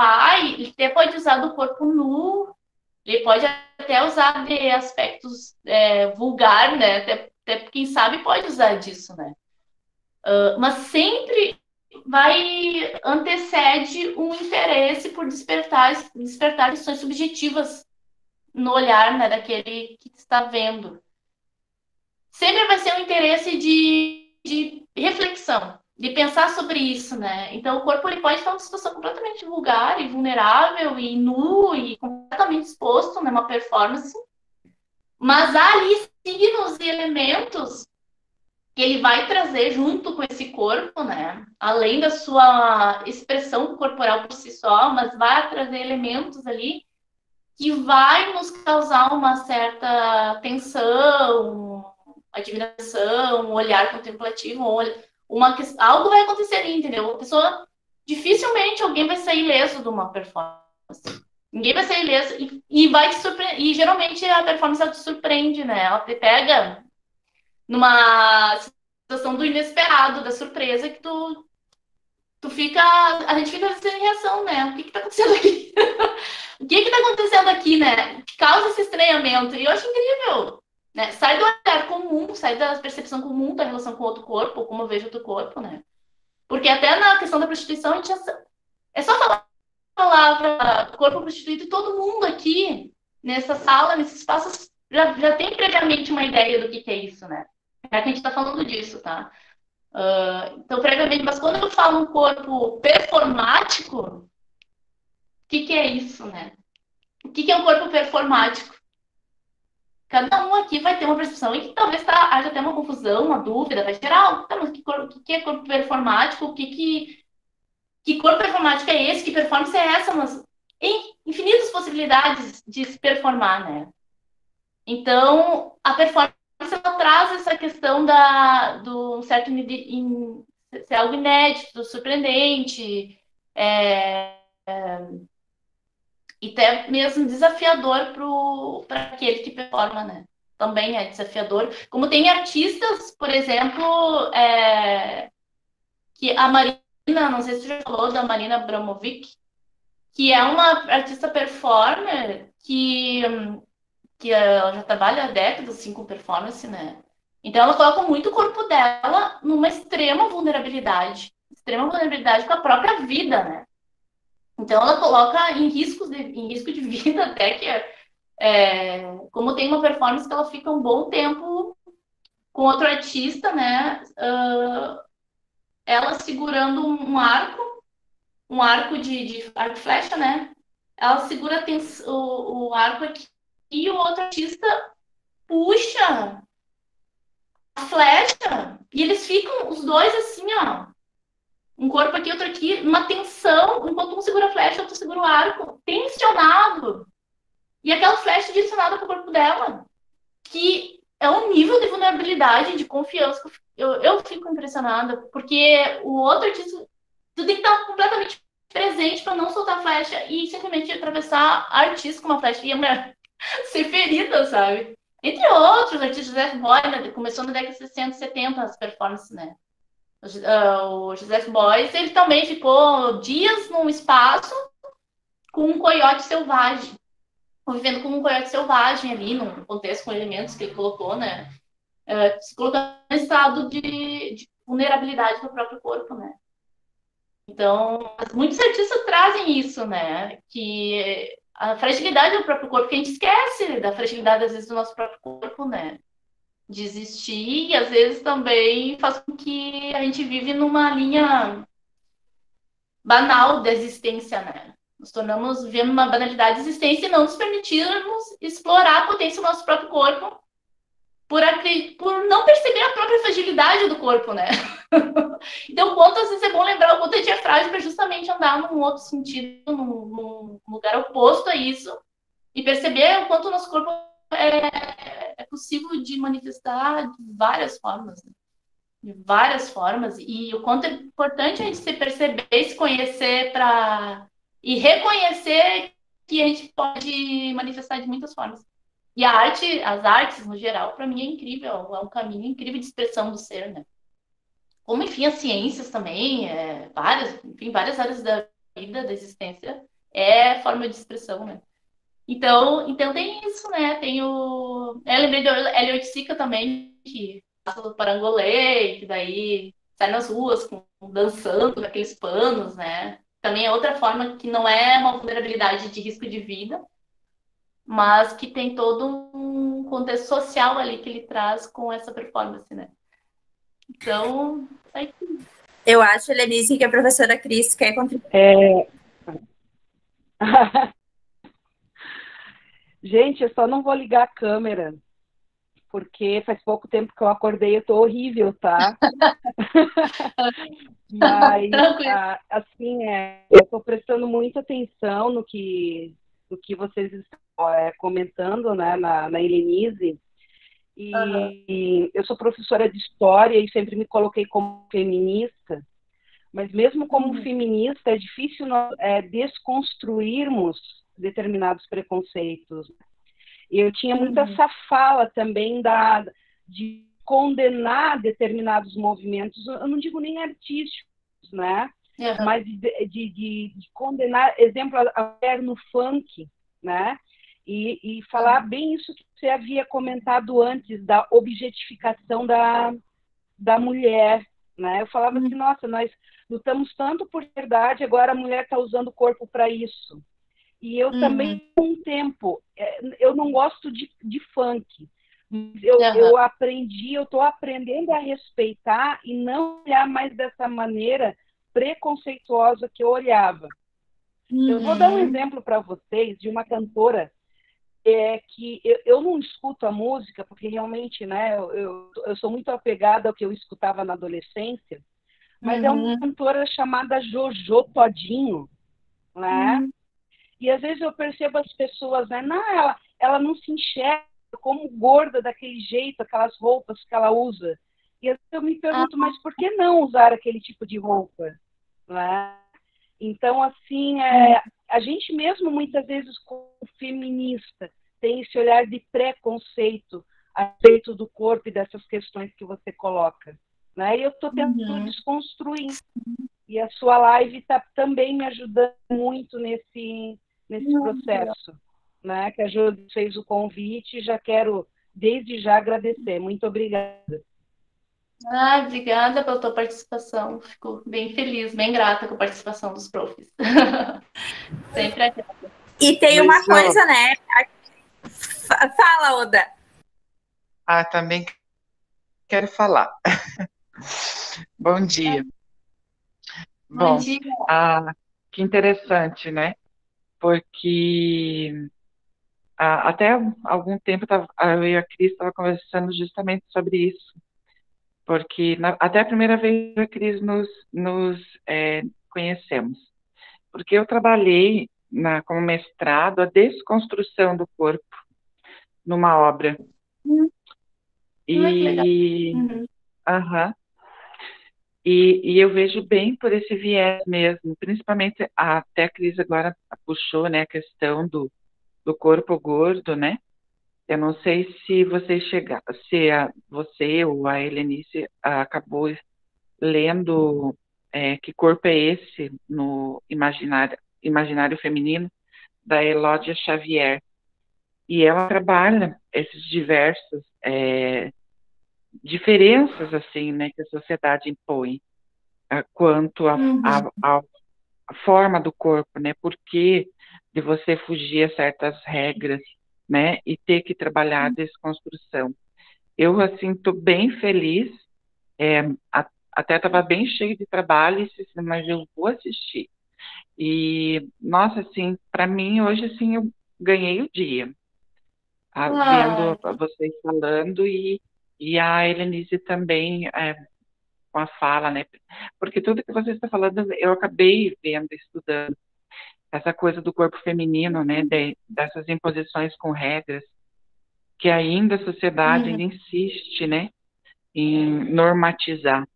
até pode usar do corpo nu, ele pode até usar de aspectos vulgar, né? Até quem sabe pode usar disso, né? Mas sempre antecede um interesse por despertar questões subjetivas no olhar, né, daquele que está vendo. Sempre vai ser um interesse de reflexão, de pensar sobre isso, né? Então, o corpo ele pode estar numa situação completamente vulgar e vulnerável e nu e completamente exposto numa performance, mas há ali signos e elementos que ele vai trazer junto com esse corpo, né? Além da sua expressão corporal por si só, mas vai trazer elementos ali que vai nos causar uma certa tensão, admiração, um olhar contemplativo, algo vai acontecer ali, entendeu? A pessoa, dificilmente alguém vai sair ileso de uma performance. Ninguém vai sair ileso e vai te surpreender. E geralmente a performance ela te surpreende, né? Ela te pega numa situação do inesperado, da surpresa, que tu fica. A gente fica sem reação, né? O que tá acontecendo aqui? O que tá acontecendo aqui, né? Que causa esse estranhamento. E eu acho incrível. Né? Sai do olhar comum, sai da percepção comum da relação com outro corpo, como eu vejo outro corpo, né? Porque até na questão da prostituição, a gente é só falar a palavra corpo prostituído e todo mundo aqui, nessa sala, nesse espaço, já tem previamente uma ideia do que é isso, né? Já que a gente está falando disso, tá? Então, previamente, mas quando eu falo um corpo performático, o que é isso, né? O que é um corpo performático? Cada um aqui vai ter uma percepção e que talvez haja até uma confusão, uma dúvida, vai gerar, tá, mas o que é corpo performático? Que corpo performático é esse? Que performance é essa? Mas infinitas possibilidades de se performar, né? Então, a performance ela traz essa questão do certo ser algo inédito, surpreendente, e até mesmo desafiador para aquele que performa, né? Também é desafiador. Como tem artistas, por exemplo, que a Marina, não sei se você já falou da Marina Abramovic, que é uma artista performer que ela já trabalha há décadas assim, com performance, né? Então ela coloca muito o corpo dela numa extrema vulnerabilidade com a própria vida, né? Então ela coloca em risco de vida até que como tem uma performance que ela fica um bom tempo com outro artista, né? Ela segurando um arco de arco e flecha, né? Ela segura o arco aqui e o outro artista puxa a flecha e eles ficam os dois assim, ó. Um corpo aqui, outro aqui, uma tensão, enquanto um segura a flecha, outro segura o arco, tensionado. E aquela flecha direcionada para o corpo dela, que é um nível de vulnerabilidade, de confiança, que eu fico impressionada, porque o outro artista, tu tem que estar completamente presente para não soltar a flecha e simplesmente atravessar a artista com uma flecha e a mulher ser ferida, sabe? Entre outros artistas, Joseph Boy, né, começou na década de 60 e 70 as performances, né? O Joseph Beuys, ele também ficou dias num espaço com um coiote selvagem, convivendo com um coiote selvagem ali, num contexto com elementos que ele colocou, né? Se colocando em estado de vulnerabilidade do próprio corpo, né? Então, muitos artistas trazem isso, né? Que a fragilidade do próprio corpo, que a gente esquece da fragilidade, às vezes, do nosso próprio corpo, né? De existir, e às vezes também faz com que a gente vive numa linha banal da existência, né? Nos tornamos, vivendo uma banalidade de existência e não nos permitirmos explorar a potência do nosso próprio corpo por não perceber a própria fragilidade do corpo, né? Então, o quanto às vezes é bom lembrar o quanto a gente é frágil para justamente andar num outro sentido, num lugar oposto a isso, e perceber o quanto o nosso corpo é possível de manifestar de várias formas, né? De várias formas, e o quanto é importante a gente se perceber, se conhecer e reconhecer que a gente pode manifestar de muitas formas. E a arte, as artes, no geral, para mim é incrível, é um caminho incrível de expressão do ser, né? Como, enfim, as ciências também, várias áreas da vida, da existência, é forma de expressão, né? Então tem isso, né? Eu lembrei do Elliot Sica também, que passa do parangolê, que daí sai nas ruas dançando com aqueles panos, né? Também é outra forma que não é uma vulnerabilidade de risco de vida, mas que tem todo um contexto social ali que ele traz com essa performance, né? Então, aí... Eu acho, Helenise, que a professora Cris quer contribuir. Gente, eu só não vou ligar a câmera, porque faz pouco tempo que eu acordei, eu tô horrível, tá? Mas, assim, eu tô prestando muita atenção no que vocês estão comentando, né, na Helenise. E eu sou professora de história e sempre me coloquei como feminista, mas mesmo como feminista é difícil nós desconstruirmos determinados preconceitos. Eu tinha muito essa fala também de condenar determinados movimentos, eu não digo nem artísticos, né? Mas de condenar, exemplo, a mulher no funk, né? E falar bem isso que você havia comentado antes, da objetificação da mulher, né? Eu falava assim, nossa, nós lutamos tanto por verdade, agora a mulher está usando o corpo para isso. E eu também, com um tempo, eu não gosto de funk, mas eu aprendi, eu estou aprendendo a respeitar e não olhar mais dessa maneira preconceituosa que eu olhava. Eu vou dar um exemplo para vocês de uma cantora que eu não escuto a música, porque realmente, né, eu sou muito apegada ao que eu escutava na adolescência, mas é uma cantora chamada Jojo Todinho, né? E às vezes eu percebo as pessoas, né, não, ela não se enxerga como gorda daquele jeito, aquelas roupas que ela usa. E eu me pergunto, mas por que não usar aquele tipo de roupa? Né? Então, assim, a gente mesmo, muitas vezes, como feminista, tem esse olhar de preconceito a respeito do corpo e dessas questões que você coloca. Né? E eu estou tentando desconstruir. E a sua live está também me ajudando muito nesse processo. Né? Que a Josi fez o convite, já quero, desde já, agradecer. Muito obrigada. Obrigada pela tua participação. Fico bem feliz, bem grata com a participação dos profs. Sempre agrada. E tem uma coisa, né? Fala, Oda. Também quero falar. Bom dia. Bom dia. Que interessante, né? Porque até algum tempo eu e a Cris estava conversando justamente sobre isso. Porque até a primeira vez a Cris nos conhecemos. Porque eu trabalhei como mestrado a desconstrução do corpo numa obra. Que legal. E eu vejo bem por esse viés mesmo, principalmente até a Cris agora puxou, né, a questão do corpo gordo, né? Eu não sei se você ou a Helenice acabou lendo Que Corpo é Esse no Imaginário Feminino, da Elódia Xavier. E ela trabalha esses diversos diferenças assim, né, que a sociedade impõe quanto à forma do corpo, né? Por que de você fugir a certas regras, né? E ter que trabalhar a desconstrução. Eu assim estou bem feliz. Até estava bem cheio de trabalho, mas eu vou assistir. E nossa, assim, para mim hoje assim eu ganhei o dia. Vendo vocês falando e a Helenice também com a fala, né? Porque tudo que você está falando, eu acabei vendo, estudando essa coisa do corpo feminino, né? Dessas imposições com regras que ainda a sociedade ainda insiste, né? Em normatizar,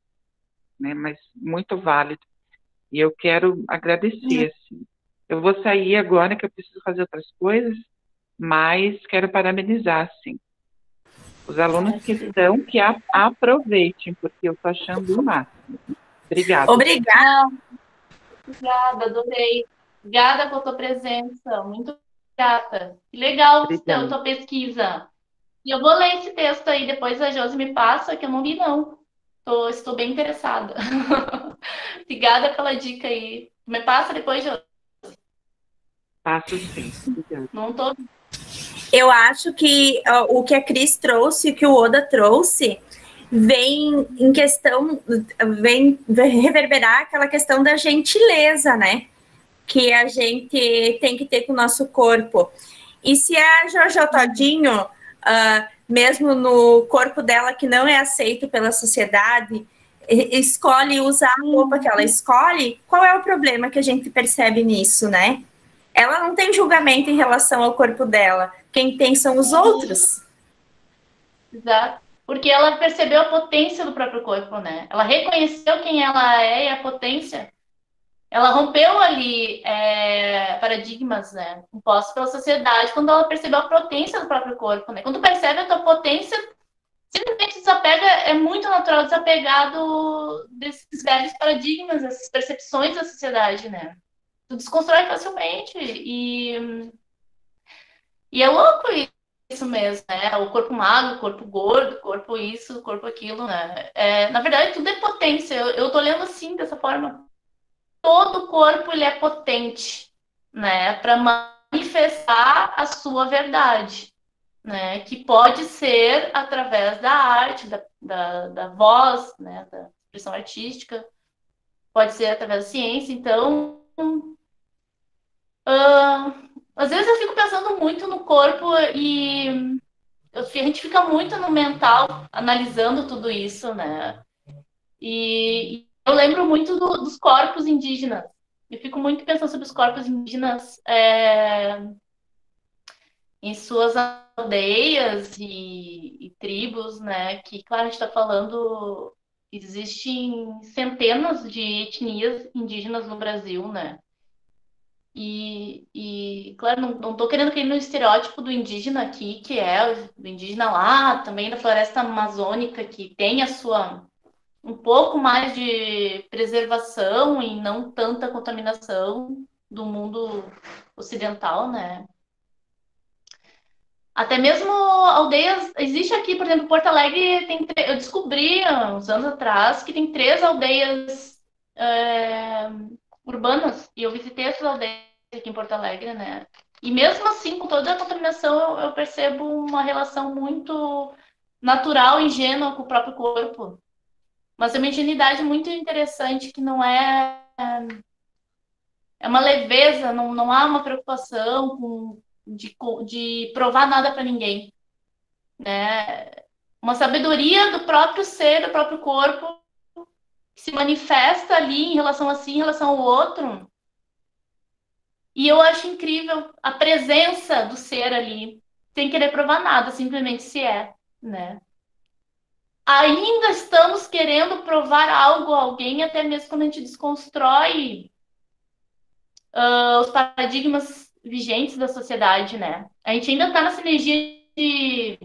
né? Mas muito válido. E eu quero agradecer, assim. Eu vou sair agora que eu preciso fazer outras coisas, mas quero parabenizar, sim. Os alunos que estão, que aproveitem, porque eu estou achando o máximo. Obrigada. Obrigada. Obrigada, adorei. Obrigada pela tua presença, muito grata. Que legal a tua pesquisa. E eu vou ler esse texto aí, depois a Josi me passa, que eu não li, não. Estou bem interessada. Obrigada pela dica aí. Me passa depois, Josi. Passo sim. Obrigada. Não tô... Eu acho que o que a Cris trouxe, o que o Oda trouxe, vem em questão, vem reverberar aquela questão da gentileza, né? Que a gente tem que ter com o nosso corpo. E se a Jojo Todinho, mesmo no corpo dela que não é aceito pela sociedade, escolhe usar a roupa que ela escolhe, qual é o problema que a gente percebe nisso, né? Ela não tem julgamento em relação ao corpo dela. Quem tem são os outros. Exato. Porque ela percebeu a potência do próprio corpo, né? Ela reconheceu quem ela é e a potência. Ela rompeu ali paradigmas, né? Impostos pela sociedade quando ela percebeu a potência do próprio corpo, né? Quando tu percebe a tua potência, simplesmente desapega, é muito natural desapegar desses velhos paradigmas, essas percepções da sociedade, né? Tu desconstrói facilmente e é louco isso mesmo, né? O corpo magro, o corpo gordo, o corpo isso, o corpo aquilo, né? Na verdade, tudo é potência. Eu tô olhando assim, dessa forma. Todo o corpo ele é potente, né? Para manifestar a sua verdade, né? Que pode ser através da arte, da voz, né? Da expressão artística, pode ser através da ciência. Então, às vezes eu fico pensando muito no corpo e a gente fica muito no mental analisando tudo isso, né? E eu lembro muito dos corpos indígenas. Eu fico muito pensando sobre os corpos indígenas em suas aldeias e tribos, né? Que, claro, a gente está falando, existem centenas de etnias indígenas no Brasil, né? Claro, não tô querendo cair no estereótipo do indígena aqui, que é do indígena lá, também da floresta amazônica, que tem a sua um pouco mais de preservação e não tanta contaminação do mundo ocidental, né? Até mesmo aldeias, existe aqui, por exemplo, Porto Alegre, eu descobri há uns anos atrás que tem 3 aldeias urbanas, e eu visitei essas aldeias aqui em Porto Alegre, né? E mesmo assim, com toda a contaminação, eu percebo uma relação muito natural, ingênua com o próprio corpo. Mas é uma ingenuidade muito interessante que não é... É uma leveza, não há uma preocupação de provar nada para ninguém, né? Uma sabedoria do próprio ser, do próprio corpo, que se manifesta ali em relação a si, em relação ao outro. E eu acho incrível a presença do ser ali, sem querer provar nada, simplesmente se é, né? Ainda estamos querendo provar algo a alguém, até mesmo quando a gente desconstrói os paradigmas vigentes da sociedade, né? A gente ainda está nessa energia de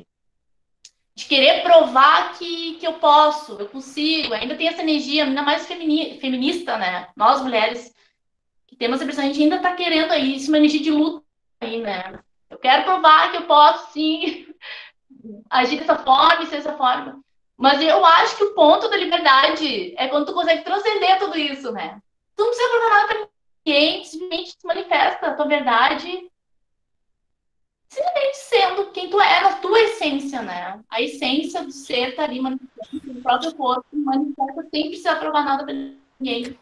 querer provar que eu posso, eu consigo. Ainda tem essa energia, ainda mais feminista, né? Nós, mulheres, que temos essa impressão, a gente ainda está querendo aí, isso é uma energia de luta aí, né? Eu quero provar que eu posso, sim, agir dessa forma e ser dessa forma. Mas eu acho que o ponto da liberdade é quando tu consegue transcender tudo isso, né? Tu não precisa provar nada pra ninguém, simplesmente tu manifesta a tua verdade, simplesmente sendo quem tu é, na tua essência, né? A essência do ser tá ali manifestando no próprio corpo, manifesta sem precisar provar nada pra ninguém.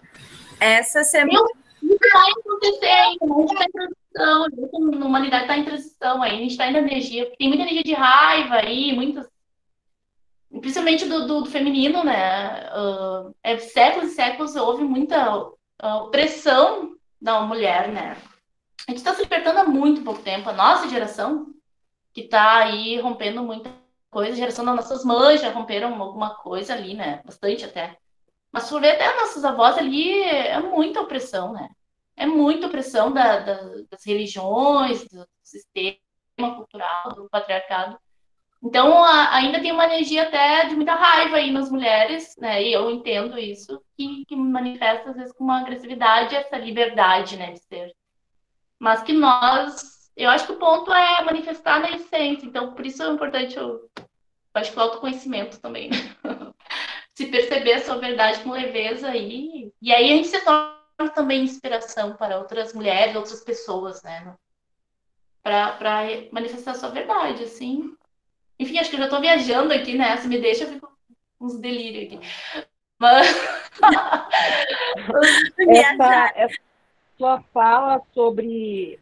Essa semana... Isso vai acontecer ainda, a gente tá em transição, a humanidade tá em transição aí, a gente tá em energia, porque tem muita energia de raiva aí, muitas, principalmente do feminino, né? Séculos e séculos houve muita opressão da mulher, né? A gente está se libertando há muito pouco tempo. A nossa geração, que está aí rompendo muita coisa, a geração das nossas mães já romperam alguma coisa ali, né? Bastante até. Mas por ver até nossas avós ali, é muita opressão, né? É muita opressão das religiões, do sistema cultural, do patriarcado. Então, ainda tem uma energia até de muita raiva aí nas mulheres, né? E eu entendo isso, que manifesta às vezes com uma agressividade, essa liberdade, né, de ser. Mas que eu acho que o ponto é manifestar na essência. Então, por isso é importante, eu acho que o autoconhecimento também, né? Se perceber a sua verdade com leveza aí. E aí a gente se torna também inspiração para outras mulheres, outras pessoas, né? Para manifestar a sua verdade, assim. Enfim, acho que eu já estou viajando aqui, né? Se me deixa, eu fico com uns delírios aqui. Mas... essa sua fala sobre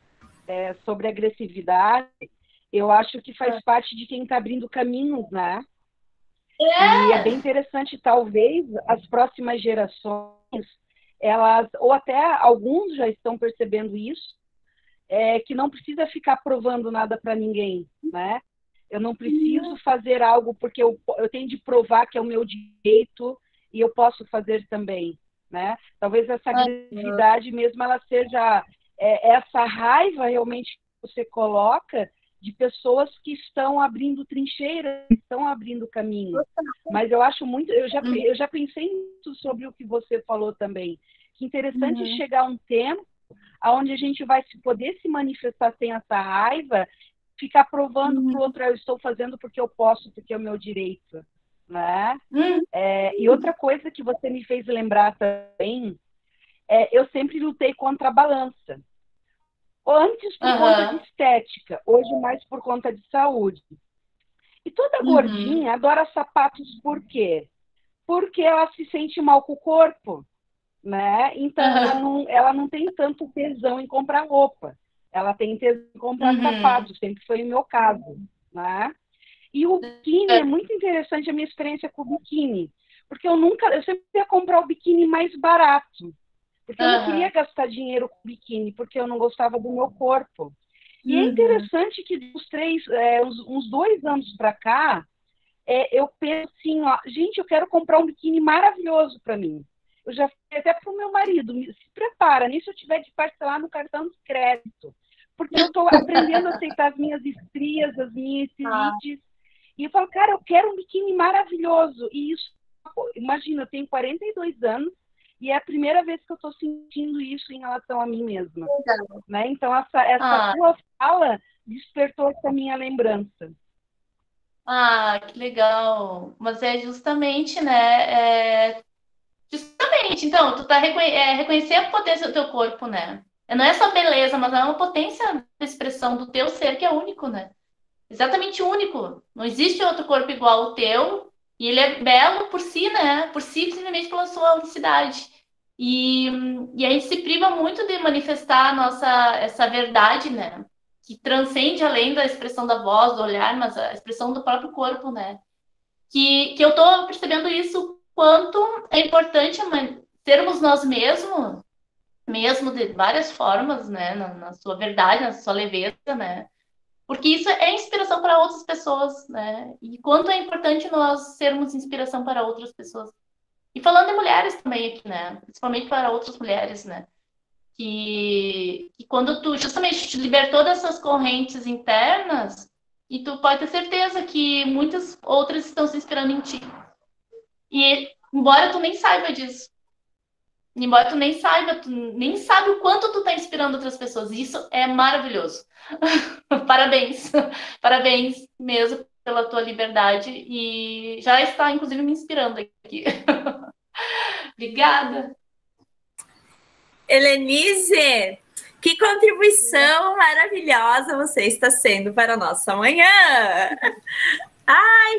agressividade, eu acho que faz parte de quem está abrindo caminhos, né? E é bem interessante, talvez as próximas gerações, elas, ou até alguns já estão percebendo isso, que não precisa ficar provando nada para ninguém, né? Eu não preciso fazer algo porque eu tenho de provar que é o meu direito e eu posso fazer também, né? Talvez essa agressividade mesmo, ela seja essa raiva realmente que você coloca de pessoas que estão abrindo trincheiras, estão abrindo caminho. Mas eu acho muito... Eu já pensei muito sobre o que você falou também. Que interessante chegar um tempo onde a gente vai poder se manifestar sem essa raiva, ficar provando para o outro, eu estou fazendo porque eu posso, porque é o meu direito, né? E outra coisa que você me fez lembrar também, eu sempre lutei contra a balança. Antes por conta de estética, hoje mais por conta de saúde. E toda gordinha adora sapatos por quê? Porque ela se sente mal com o corpo, né? Então ela não tem tanto tesão em comprar roupa. Ela tem tesão em comprar sapatos, sempre foi o meu caso, né? E o biquíni é muito interessante, a minha experiência com o biquíni, porque eu sempre ia comprar o biquíni mais barato, porque eu não queria gastar dinheiro com biquíni, porque eu não gostava do meu corpo. E é interessante que uns 2 anos para cá, eu penso assim, ó, gente, eu quero comprar um biquíni maravilhoso para mim. Eu já falei até para o meu marido, se prepara, nem se eu tiver de parcelar no cartão de crédito, porque eu estou aprendendo a aceitar as minhas estrias, as minhas celites, e eu falo, cara, eu quero um biquíni maravilhoso, e isso, imagina, eu tenho 42 anos, e é a primeira vez que eu estou sentindo isso em relação a mim mesma. Né? Então, essa tua fala despertou essa minha lembrança. Que legal. Mas é justamente, né? Justamente, então, tu tá reconhecer a potência do teu corpo, né? Não é só beleza, mas é uma potência de expressão do teu ser que é único, né? Exatamente único. Não existe outro corpo igual ao teu, e ele é belo por si, né? Por si, simplesmente pela sua unicidade. E a gente se priva muito de manifestar essa verdade, né? Que transcende além da expressão da voz, do olhar, mas a expressão do próprio corpo, né? Que eu tô percebendo isso, quanto é importante sermos nós mesmos, mesmo de várias formas, né? Na sua verdade, na sua leveza, né? Porque isso é inspiração para outras pessoas, né? E quanto é importante nós sermos inspiração para outras pessoas. E falando de mulheres também aqui, né? Principalmente para outras mulheres, né? Que quando tu justamente te libertou dessas correntes internas, e tu pode ter certeza que muitas outras estão se inspirando em ti. E embora tu nem saiba disso, embora tu nem saiba, tu nem sabe o quanto tu tá inspirando outras pessoas. Isso é maravilhoso. Parabéns. Parabéns mesmo pela tua liberdade, e já está, inclusive, me inspirando aqui. Obrigada. Helenise, que contribuição maravilhosa você está sendo para a nossa manhã. Ai,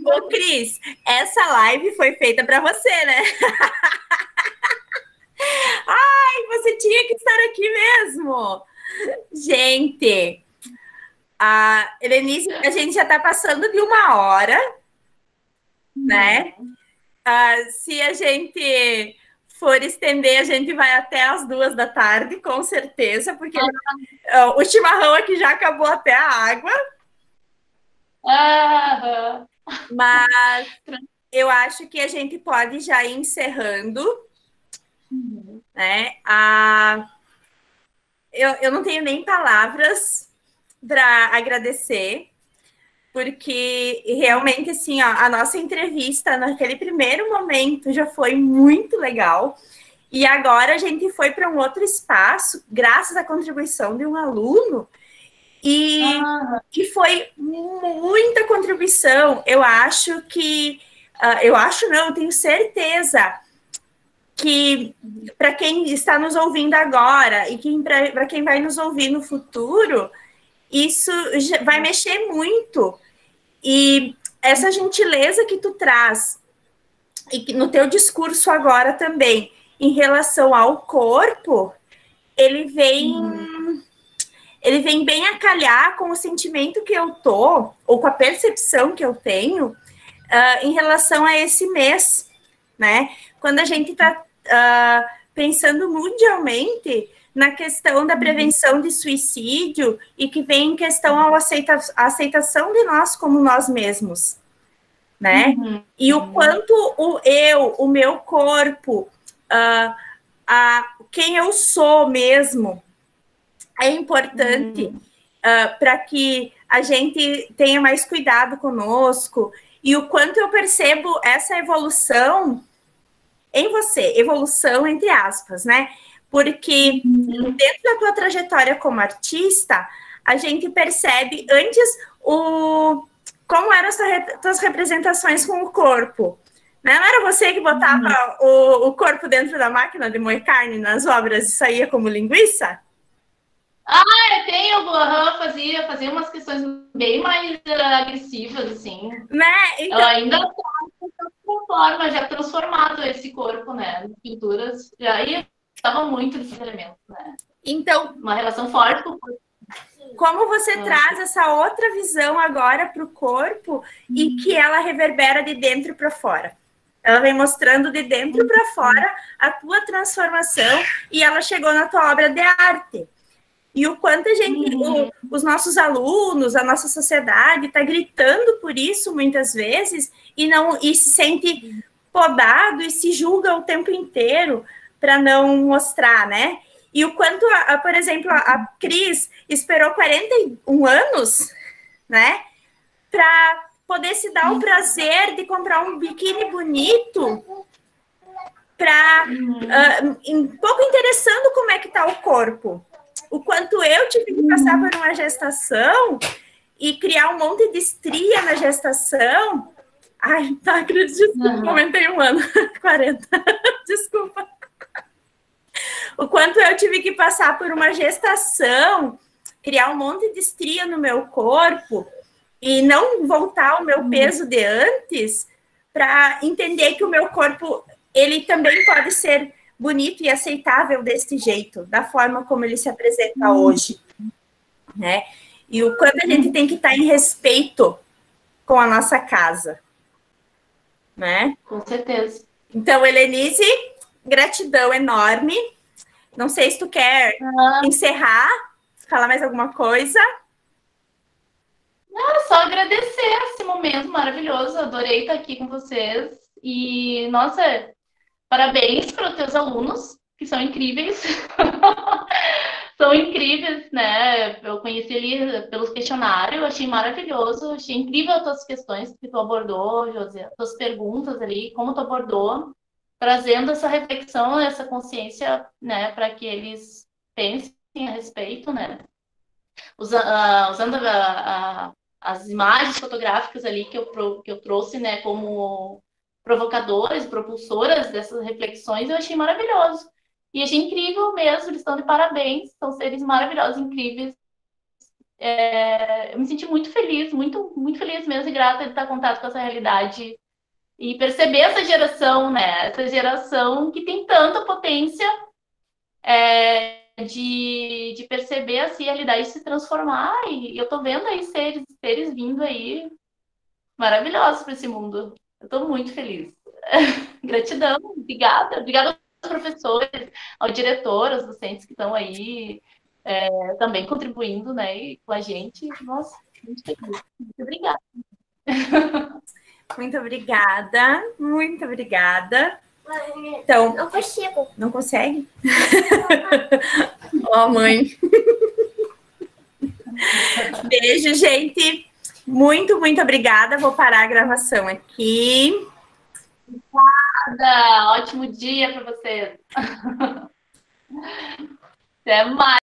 ô Cris, essa live foi feita para você, né? Ai, você tinha que estar aqui mesmo. Gente, a Helenise, a gente já está passando de 1 hora, né? Se a gente for estender, a gente vai até as 2 da tarde, com certeza, porque o chimarrão aqui já acabou até a água. Mas eu acho que a gente pode já ir encerrando, né? Eu não tenho nem palavras para agradecer, porque realmente, assim, ó, a nossa entrevista naquele primeiro momento já foi muito legal, e agora a gente foi para um outro espaço, graças à contribuição de um aluno, e que foi muita contribuição. Eu acho que, eu tenho certeza que para quem está nos ouvindo agora e para quem vai nos ouvir no futuro, isso vai mexer muito. E essa gentileza que tu traz, e no teu discurso agora também, em relação ao corpo, ele vem bem a calhar com o sentimento que eu tô, ou com a percepção que eu tenho, em relação a esse mês, né? Quando a gente está pensando mundialmente na questão da prevenção de suicídio, e que vem em questão a aceitação de nós como nós mesmos, né? E o quanto o meu corpo, quem eu sou mesmo, é importante para que a gente tenha mais cuidado conosco, e o quanto eu percebo essa evolução em você, evolução entre aspas, né? Porque dentro da tua trajetória como artista, a gente percebe antes como eram as tuas representações com o corpo. Né? Não era você que botava o corpo dentro da máquina de moer carne nas obras e saía como linguiça? Eu tenho, fazia umas questões bem mais agressivas, assim. Né? Então... Ela ainda forma, já transformado esse corpo, né? Pinturas, já estava muito nesse elemento, né? Então, uma relação forte com o corpo. Como você traz essa outra visão agora para o corpo, e que ela reverbera de dentro para fora? Ela vem mostrando de dentro para fora a tua transformação, e ela chegou na tua obra de arte. E o quanto a gente, os nossos alunos, a nossa sociedade está gritando por isso muitas vezes e se sente podado e se julga o tempo inteiro para não mostrar, né? E o quanto, por exemplo, a Cris esperou 41 anos, né? Para poder se dar o prazer de comprar um biquíni bonito para um pouco interessando como é que está o corpo. O quanto eu tive que passar por uma gestação e criar um monte de estria na gestação. Ai, tá, Cris, desculpa, comentei um ano, 40, desculpa. O quanto eu tive que passar por uma gestação, criar um monte de estria no meu corpo e não voltar ao meu peso de antes, para entender que o meu corpo, ele também pode ser bonito e aceitável desse jeito, da forma como ele se apresenta hoje, né? E o quanto a gente tem que estar em respeito com a nossa casa, né? Com certeza. Então, Helenise, gratidão enorme. Não sei se tu quer encerrar, falar mais alguma coisa. Só agradecer esse momento maravilhoso, adorei estar aqui com vocês. E, nossa, parabéns para os teus alunos, que são incríveis. São incríveis, né? Eu conheci ali pelos questionários, achei maravilhoso, achei incrível as tuas questões que tu abordou, José, as tuas perguntas ali, como tu abordou, trazendo essa reflexão, essa consciência, né, para que eles pensem a respeito, né? Usando as imagens fotográficas ali que eu trouxe, né, como provocadoras, propulsoras dessas reflexões, eu achei maravilhoso. E achei incrível mesmo, eles estão de parabéns, são seres maravilhosos, incríveis. Eu me senti muito feliz, muito, muito feliz mesmo e grata de estar em contato com essa realidade e perceber essa geração, né? Essa geração que tem tanta potência de perceber assim, a realidade se transformar. E eu tô vendo aí seres vindo aí maravilhosos para esse mundo. Eu tô muito feliz. Gratidão, obrigada aos professores, ao diretor, aos docentes que estão aí também contribuindo, né, com a gente. Nossa, muito feliz. Muito obrigada. Muito obrigada, muito obrigada. Então, não consigo. Não consegue? Ó, mãe. Beijo, gente. Muito, muito obrigada. Vou parar a gravação aqui. Obrigada. Ótimo dia para vocês. Até mais.